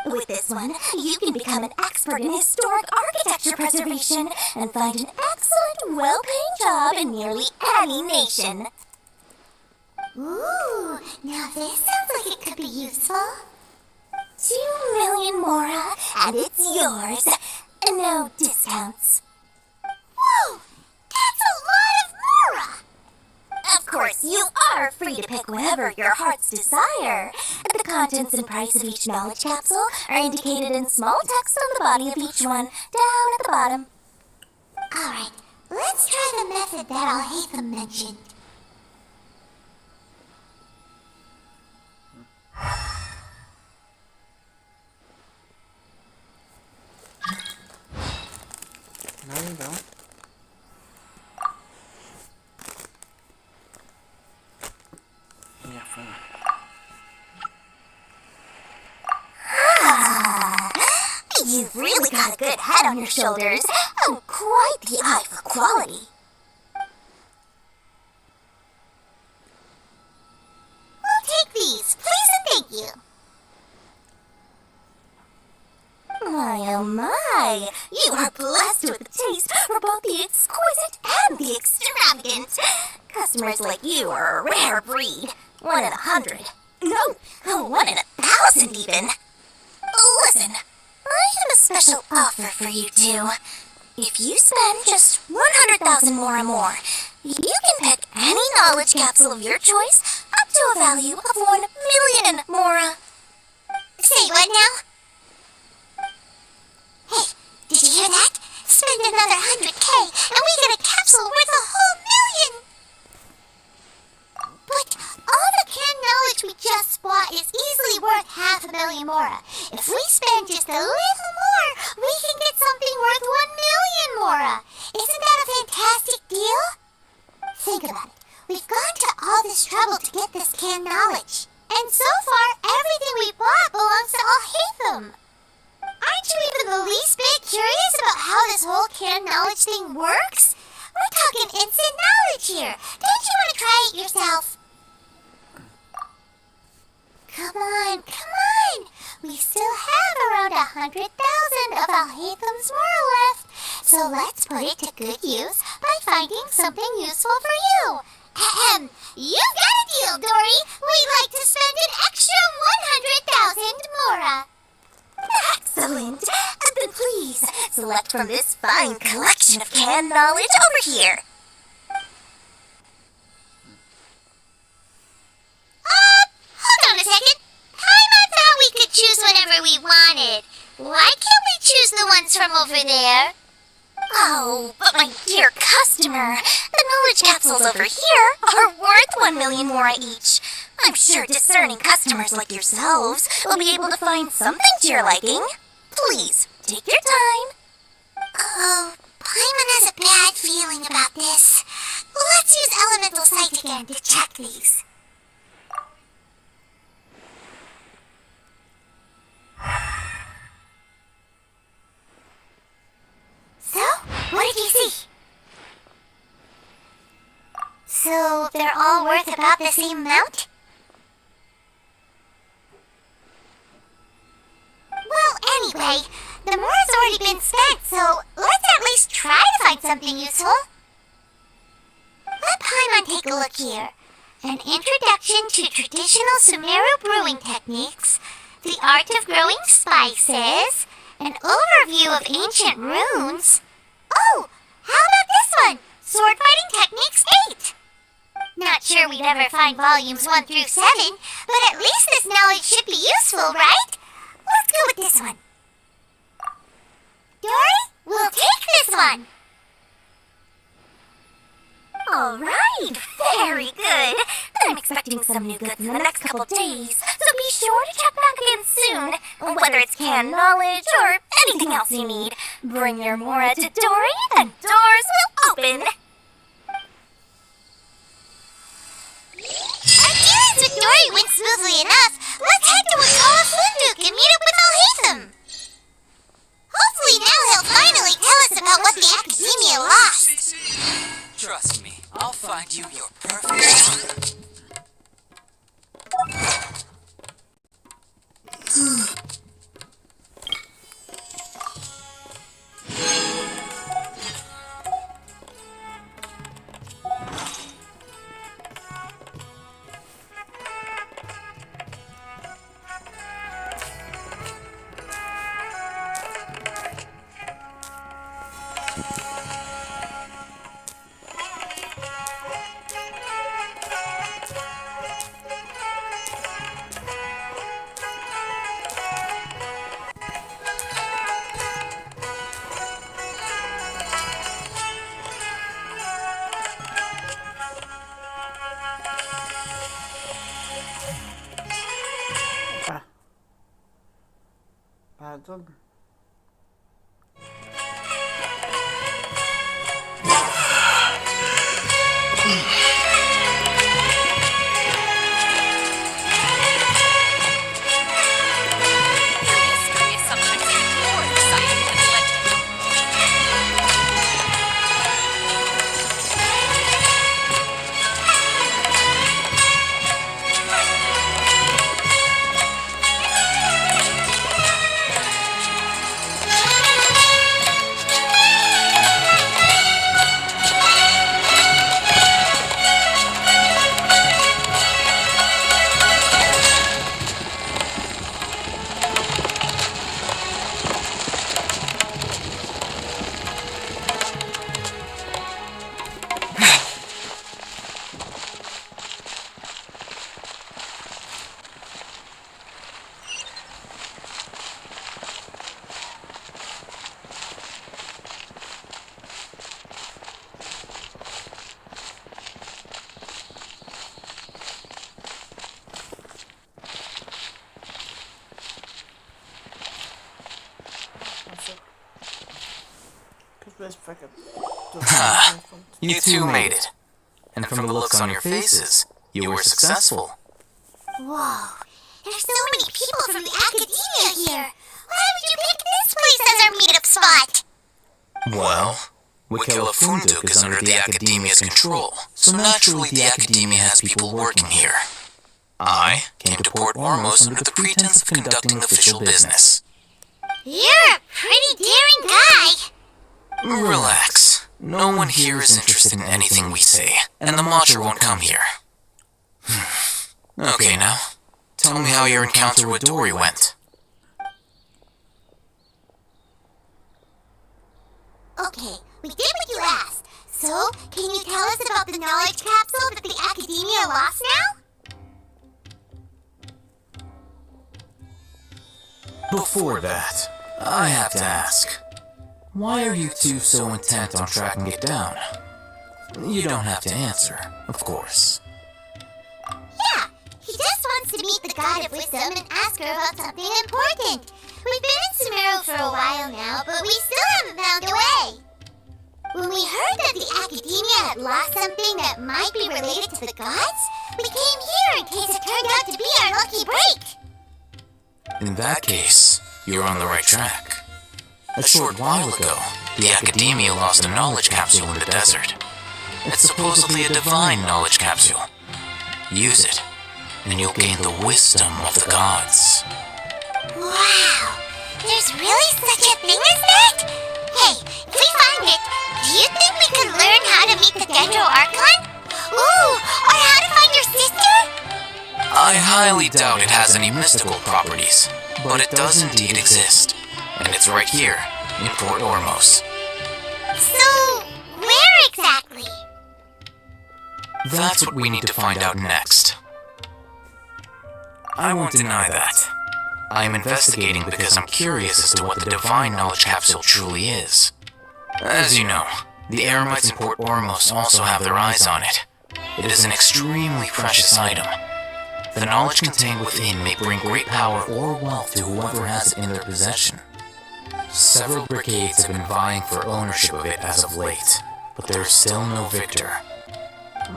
With this one, you can become an expert in historic architecture preservation and find an excellent, well-paying job in nearly any nation. Ooh, now this sounds like it could be useful. 2 million Mora, and it's yours. No discounts. Whoa, that's a lot of Mora! Of course, you are free to pick whatever your heart's desire. The contents and price of each knowledge capsule are indicated in small text on the body of each one, down at the bottom. Alright, let's try the method that Al-Haytham mentioned. There you go. Yeah, fine. You've really got a good head on your shoulders, and quite the eye for quality. We'll take these, please and thank you. My oh my, you are blessed with a taste for both the exquisite and the extravagant. Customers like you are a rare breed. 1 in 100. No, 1 in 1,000 even. Listen, I have a special offer for you two. If you spend just 100,000 more, you can pick any knowledge capsule of your choice up to a value of 1 million Mora. Say what now? Hey, did you hear that? Spend another 100K and we get a capsule worth a whole million! But all the canned knowledge we just bought is easily worth 500,000 Mora. If we spend just a little more, we can get something worth 1 million Mora. Isn't that a fantastic deal? Think about it. We've gone to all this trouble to get this canned knowledge. And so far, everything we bought belongs to Al-Haytham. Aren't you even the least bit curious about how this whole canned knowledge thing works? We're talking instant knowledge here. Don't you want to try it yourself? Come on, come on! We still have around 100,000 of Al-Haytham's Mora left, so let's put it to good use by finding something useful for you. Ahem, you got it deal, Dory. We'd like to spend an extra 100,000 mora. Excellent. Then please, select from this fine collection of canned knowledge over here. Hold on a second. Paimon thought we could choose whatever we wanted. Why can't we choose the ones from over there? Oh, but my dear customer, the knowledge capsules over here are worth 1 million mora each. I'm sure discerning customers like yourselves will be able to find something to your liking. Please, take your time. Oh, Paimon has a bad feeling about this. Let's use Elemental Sight again to check these. So, what did you see? So, they're all worth about the same amount? Well, anyway, the mora's already been spent, so let's at least try to find something useful. Let Paimon take a look here. An introduction to traditional Sumeru brewing techniques, the art of growing spices, an overview of ancient runes. Oh, how about this one? Sword Fighting Techniques 8. Not sure we'd ever find volumes 1 through 7, but at least this knowledge should be useful, right? Let's go with this one. Dory, we'll take this one. Alright, very good. I'm expecting some new goods in the next couple days, so be sure to check back again soon. Whether it's canned knowledge or anything else you need, bring your mora to Dory and doors will open. Our dealings with Dory went smoothly enough. Let's head to Wakala Funduk and meet up with Alhaitham. Hopefully now he'll finally tell us about what the Academia lost. Trust me, I'll find you your perfect Pardon. You two made it. And from the looks on your faces, you were successful. Whoa, there's so many people from the Academia here. Why would you pick this place as our meetup spot? Well, Wakala Funduk is under the Academia's control, so naturally the Academia has people working here. I came to Port Ormos under the pretense of conducting official business. You're a pretty daring guy. Relax. No one here is interested in anything we say, and the Macho won't come here. Okay, now, tell me how your encounter with Dory went. Okay, we did what you asked. So, can you tell us about the knowledge capsule that the Academia lost now? Before that, I have to ask, why are you two so intent on tracking it down? You don't have to answer, of course. Yeah, he just wants to meet the God of Wisdom and ask her about something important. We've been in Sumeru for a while now, but we still haven't found a way. When we heard that the Academia had lost something that might be related to the gods, we came here in case it turned out to be our lucky break. In that case, you're on the right track. A short while ago, the Academia lost a knowledge capsule in the desert. It's supposedly a divine knowledge capsule. Use it, and you'll gain the wisdom of the gods. Wow! There's really such a thing as that? Hey, if we find it, do you think we could learn how to meet the Dendro Archon? Ooh, or how to find your sister? I highly doubt it has any mystical properties, but it does indeed exist. And it's right here, in Port Ormos. So, where exactly? That's what we need to find out next. I won't deny that. I am investigating because I'm curious as to what the divine knowledge capsule truly is. As you know, the Eremites in Port Ormos also have their eyes on it. It is an extremely precious item. The knowledge contained within may bring great power or wealth to whoever has it in their possession. Several brigades have been vying for ownership of it as of late, but there is still no victor.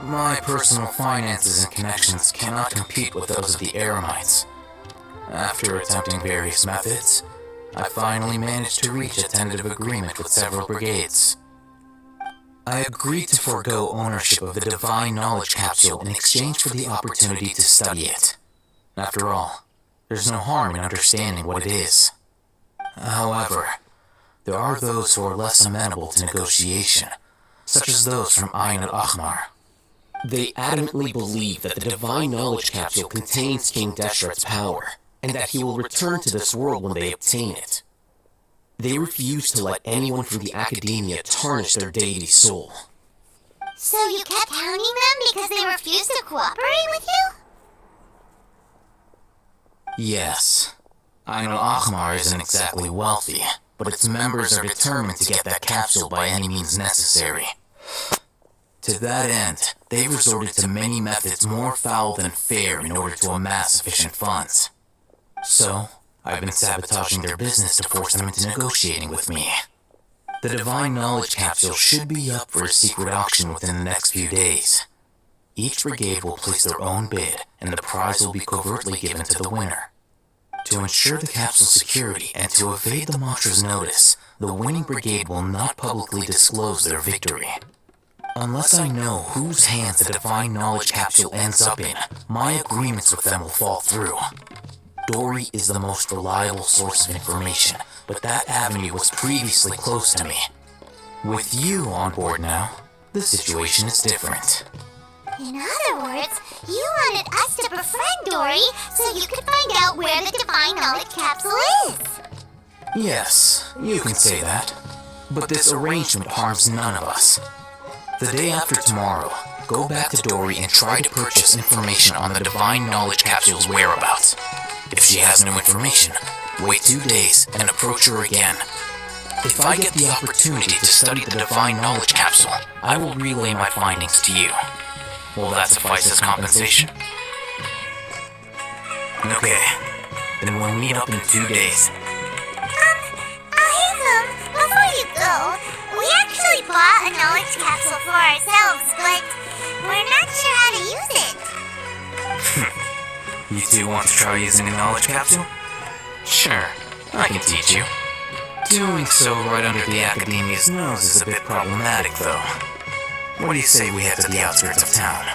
My personal finances and connections cannot compete with those of the Eremites. After attempting various methods, I finally managed to reach a tentative agreement with several brigades. I agreed to forego ownership of the divine knowledge capsule in exchange for the opportunity to study it. After all, there's no harm in understanding what it is. However, there are those who are less amenable to negotiation, such as those from Ayn al-Ahmar. They adamantly believe that the divine knowledge capsule contains King Deshret's power, and that he will return to this world when they obtain it. They refuse to let anyone from the Academia tarnish their deity's soul. So you kept hounding them because they refused to cooperate with you? Yes. Ayn al-Ahmar isn't exactly wealthy, but its members are determined to get that capsule by any means necessary. To that end, they resorted to many methods more foul than fair in order to amass sufficient funds. So, I've been sabotaging their business to force them into negotiating with me. The divine knowledge capsule should be up for a secret auction within the next few days. Each brigade will place their own bid, and the prize will be covertly given to the winner. To ensure the capsule's security and to evade the Matra's notice, the winning brigade will not publicly disclose their victory. Unless I know whose hands the divine knowledge capsule ends up in, my agreements with them will fall through. Dory is the most reliable source of information, but that avenue was previously closed to me. With you on board now, the situation is different. In other words, you wanted us to befriend Dory so you could find out where the divine knowledge capsule is. Yes, you can say that. But this arrangement harms none of us. The day after tomorrow, go back to Dory and try to purchase information on the divine knowledge capsule's whereabouts. If she has no information, wait 2 days and approach her again. If I get the opportunity to study the divine knowledge capsule, I will relay my findings to you. Will that suffice as compensation? Okay, then we'll meet up in 2 days. Before you go, we actually bought a knowledge capsule for ourselves, but we're not sure how to use it. You two want to try using a knowledge capsule? Sure, I can teach you. Doing so right under the Academia's nose is a bit problematic, though. What do you say we head to the outskirts of town?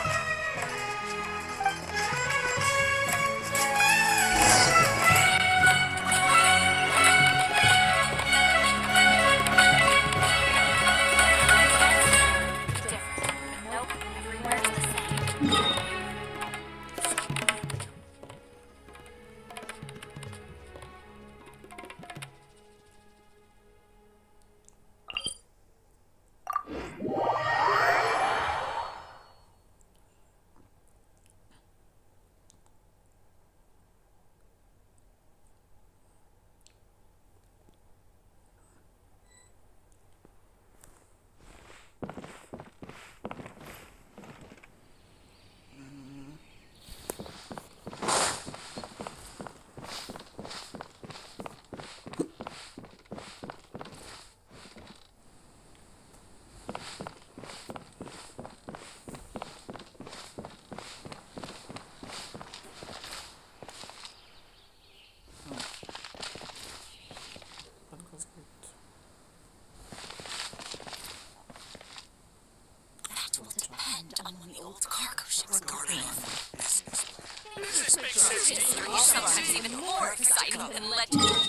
Sometimes even more exciting than legend.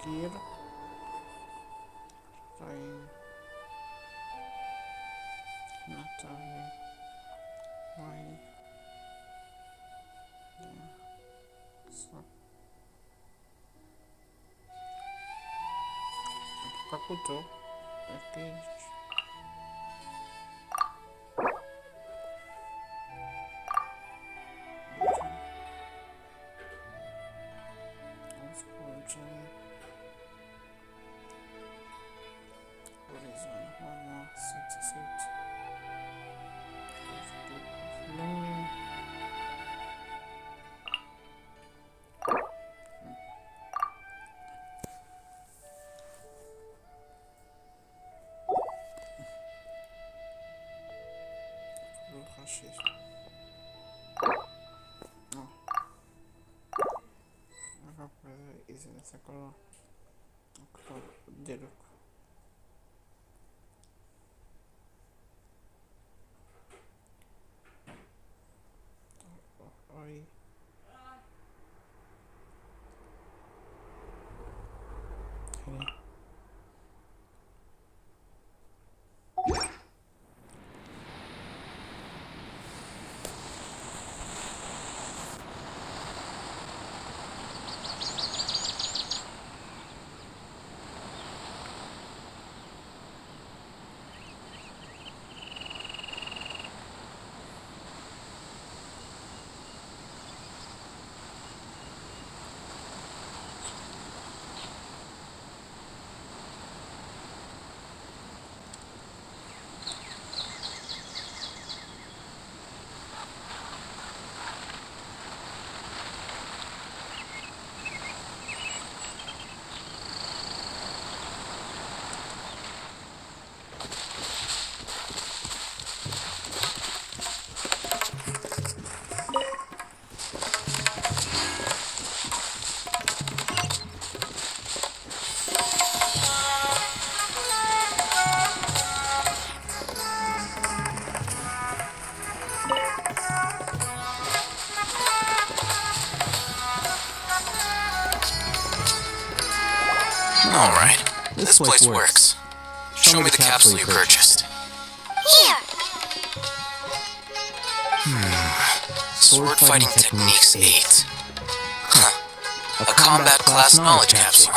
Here. Trying. Natalie. Why? Yeah. So. Kakuto. Package. Horizon, Hama, Set. Learning. Luca, she's. Oh. Acá puede irse de ese color. Color de Luca. Ahí. Genial. Alright, this place works. Show me the capsule you purchased. Here! Sword fighting techniques 8. Huh. A combat class knowledge capsule.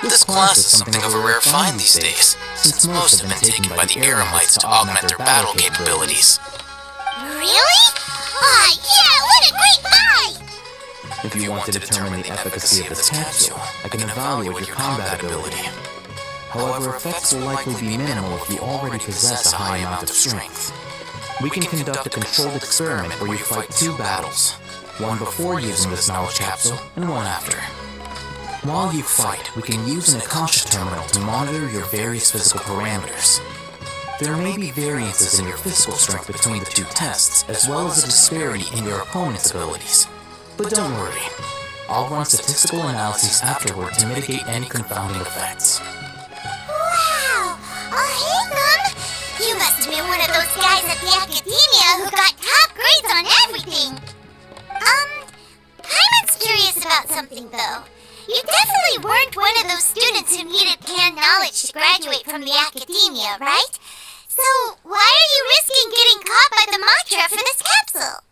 This class is something of a rare find these days, since most have been taken by the Eremites to augment their battle capabilities. Really? Aw, yeah, what a great buy! If you want to determine the efficacy of this capsule, I can evaluate your combat ability. However, effects will likely be minimal if you already possess a high amount of strength. We can conduct a controlled experiment where you fight 2 battles, one before using this knowledge capsule and one after. While you fight, we can use an Akasha terminal to monitor your various physical parameters. There may be variances in your physical strength between the 2 tests, as well as a disparity in your opponent's abilities. But don't worry, I'll run statistical analyses afterward to mitigate any confounding effects. Wow! Oh, hey, Mom! You must have been one of those guys at the academia who got top grades on everything! Paimon's curious about something, though. You definitely weren't one of those students who needed canned knowledge to graduate from the academia, right? So, why are you risking getting caught by the mantra for this capsule?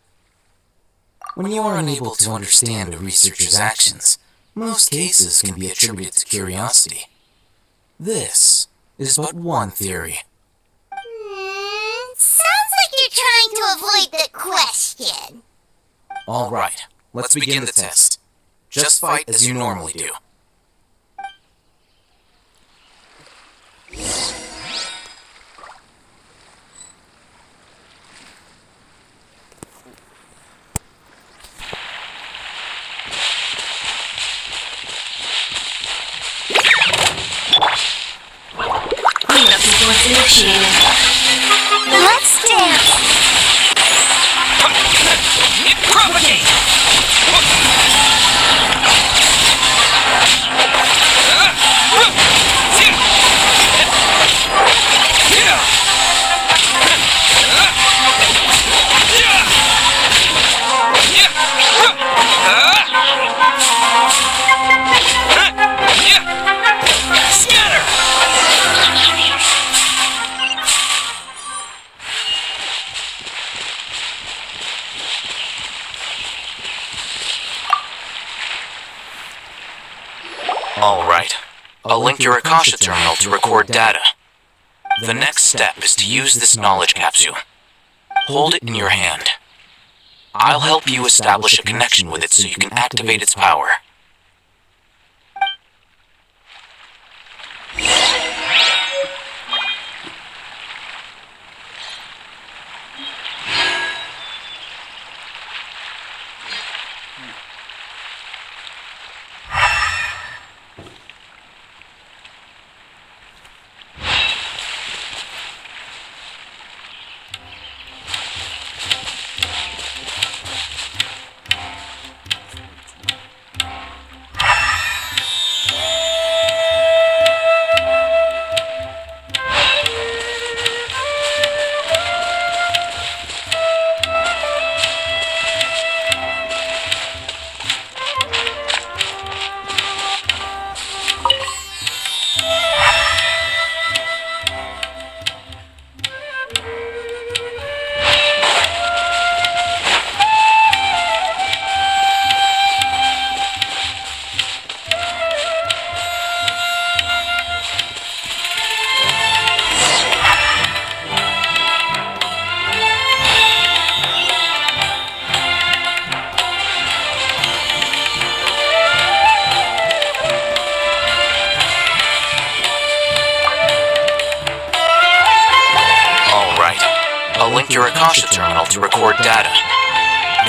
When you are unable to understand a researcher's actions, most cases can be attributed to curiosity. This is but one theory. Sounds like you're trying to avoid the question. Alright, let's begin the test. Just fight as you normally do. Alright. I'll link your Akasha terminal to record data. The next step is to use this knowledge capsule. Hold it in your hand. I'll help you establish a connection with it so you can activate its power. Your Akasha terminal to record data.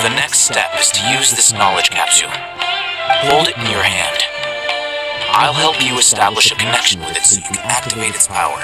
The next step is to use this knowledge capsule. Hold it in your hand. I'll help you establish a connection with it so you can activate its power.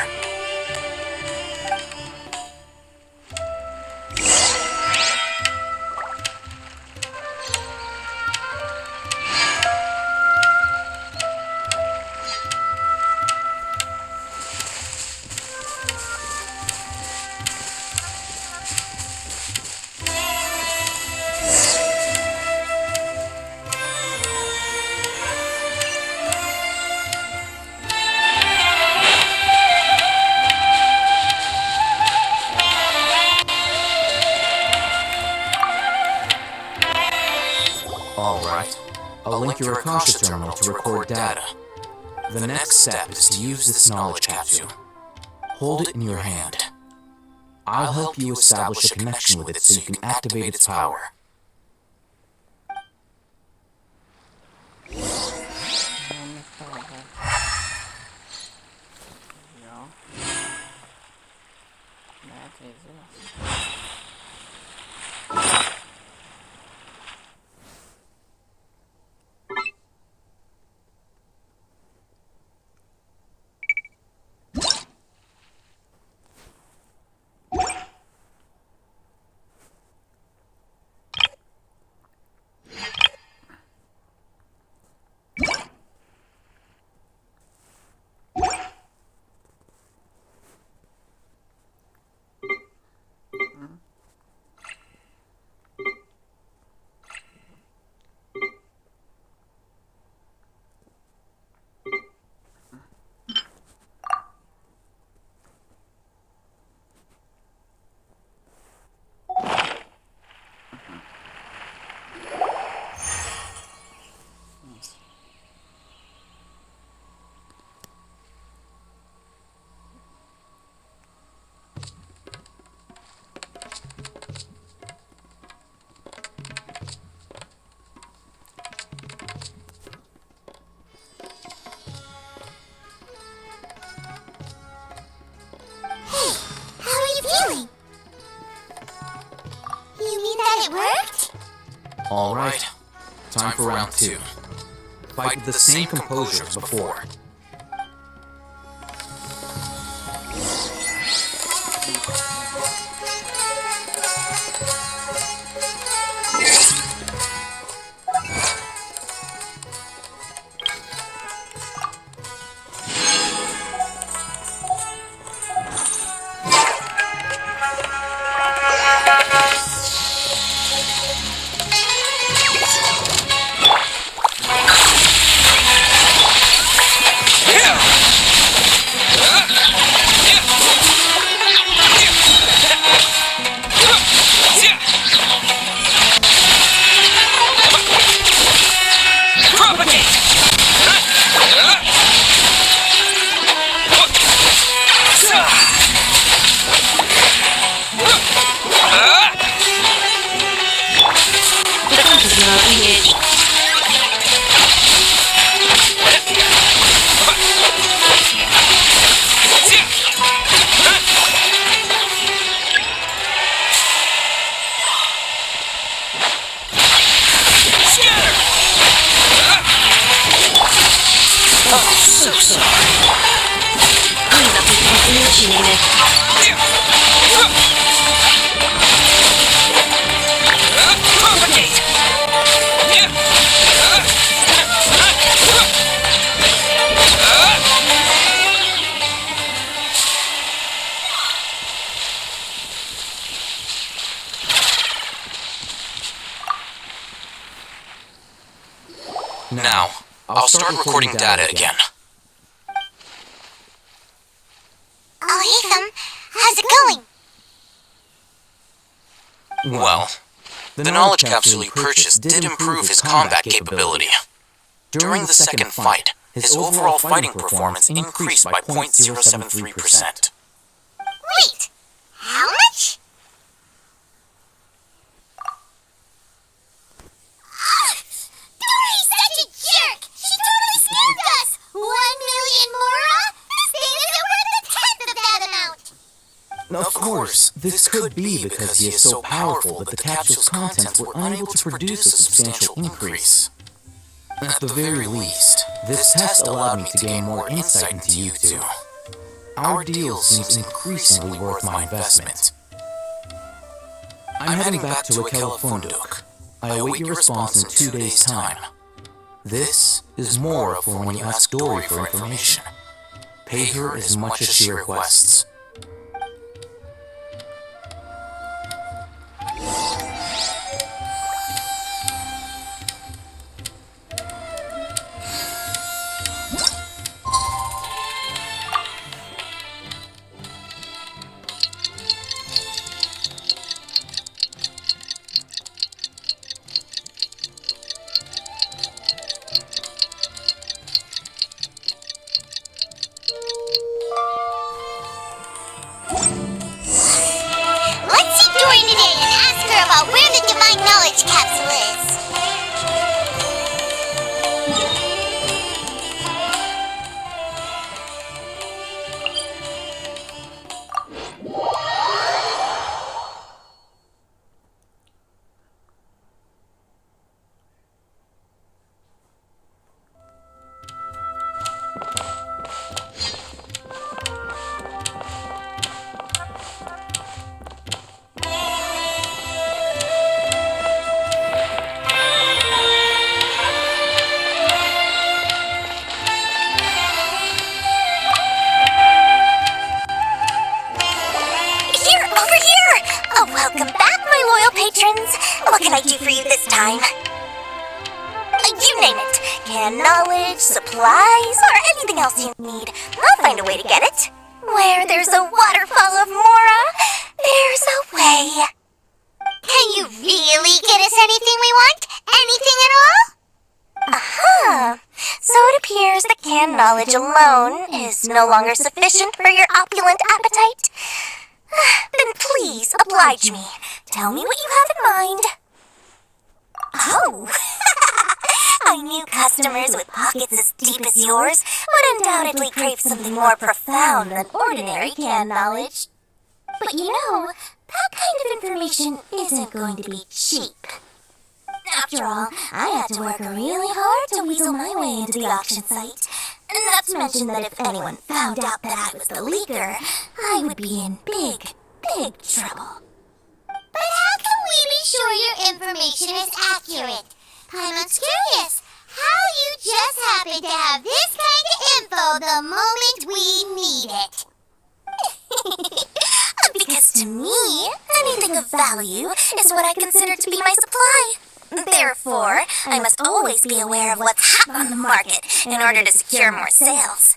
I'll link your Akasha terminal to record data. The next step is to use this knowledge capsule. Hold it in your hand. I'll help you establish a connection with it so you can activate its power. Alright, time for round 2. Fight with the same composure as before. The punch is not engaged. Oh, so sorry. Cleanup is initiated. Propagate! Now, I'll start recording data again. Oh, Ethan, how's it going? Well, the knowledge capsule you purchased did improve his combat capability. During the second fight, his overall fighting performance increased by 0.073%. Wait, how much? Dory's such a jerk! She totally scammed us! 1 million mora? This thing isn't worth a tenth of that amount! Of course, this could be because he is so powerful that the capsule's contents were unable to produce a substantial increase. At the very least, this test allowed me to gain more insight into you two. Our deal seems increasingly worth my investment. I'm heading back to Akela Funduk. I await your response in 2 days' time. This is more for when you ask Dory for information. Pay her as much as she requests. Let's see Dory today and ask her about where the divine knowledge capsule is. Welcome back, my loyal patrons. What can I do for you this time? You name it. Canned knowledge, supplies, or anything else you need. I'll find a way to get it. Where there's a waterfall of mora, there's a way. Can you really get us anything we want? Anything at all? Uh-huh. So it appears that canned knowledge alone is no longer sufficient for your opulent appetite. Then please, oblige me. Tell me what you have in mind. Oh, I knew customers with pockets as deep as yours would undoubtedly crave something more profound than ordinary canned knowledge. But you know, that kind of information isn't going to be cheap. After all, I had to work really hard to weasel my way into the auction site. Not to mention that if anyone found out that I was the leaker, I would be in big trouble. But how can we be sure your information is accurate? Paimon's curious how you just happen to have this kind of info the moment we need it. Because to me, anything of value is what I consider to be my supply. Therefore, I must always be aware of what's hot on the market in order to secure more sales.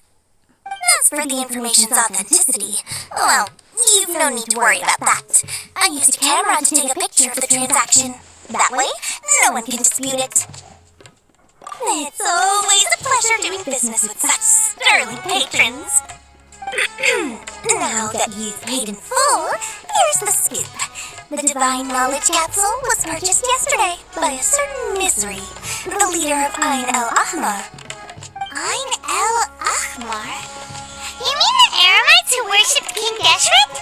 As for the information's authenticity, well, you've no need to worry about that. I used a camera to take a picture of the transaction. That way, no one can dispute it. It's always a pleasure doing business with such sterling patrons. Now that you've paid in full, here's the scoop. The Divine Knowledge Capsule was purchased yesterday by a certain Misery, the leader of Ain el-Ahmar. Ain el-Ahmar? You mean the Aramites who worship King Deshret?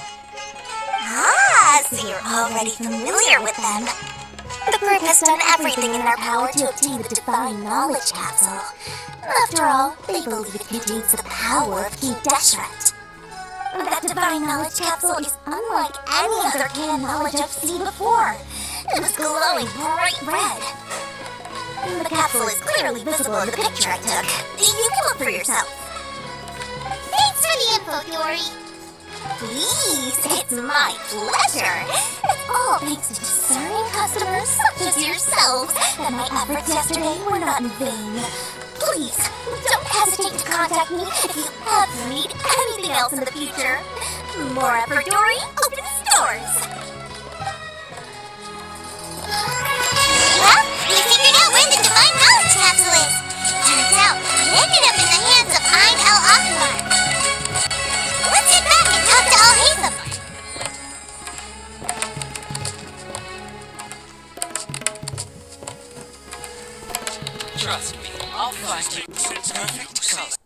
Ah, so you're already familiar with them. The group has done everything in their power to obtain the Divine Knowledge Capsule. After all, they believe it contains the power of King Deshret. That Divine Knowledge Capsule is unlike any other can knowledge I've seen before. It was glowing bright red. The capsule is clearly visible in the picture I took. You can look for yourself. Thanks for the info, Dory. Please, it's my pleasure. It's all thanks to discerning customers such as yourselves that my efforts yesterday were not in vain. Please, don't hesitate to contact me if you ever need anything else in the future. More effort, Dory, opens doors. Well, we figured out where the Divine Knowledge Capsule is. Turns out, it ended up in the hands of Ain el-Ahmar. Let's head back and talk to Al-Haytham. Trust me, I'll find you perfect color.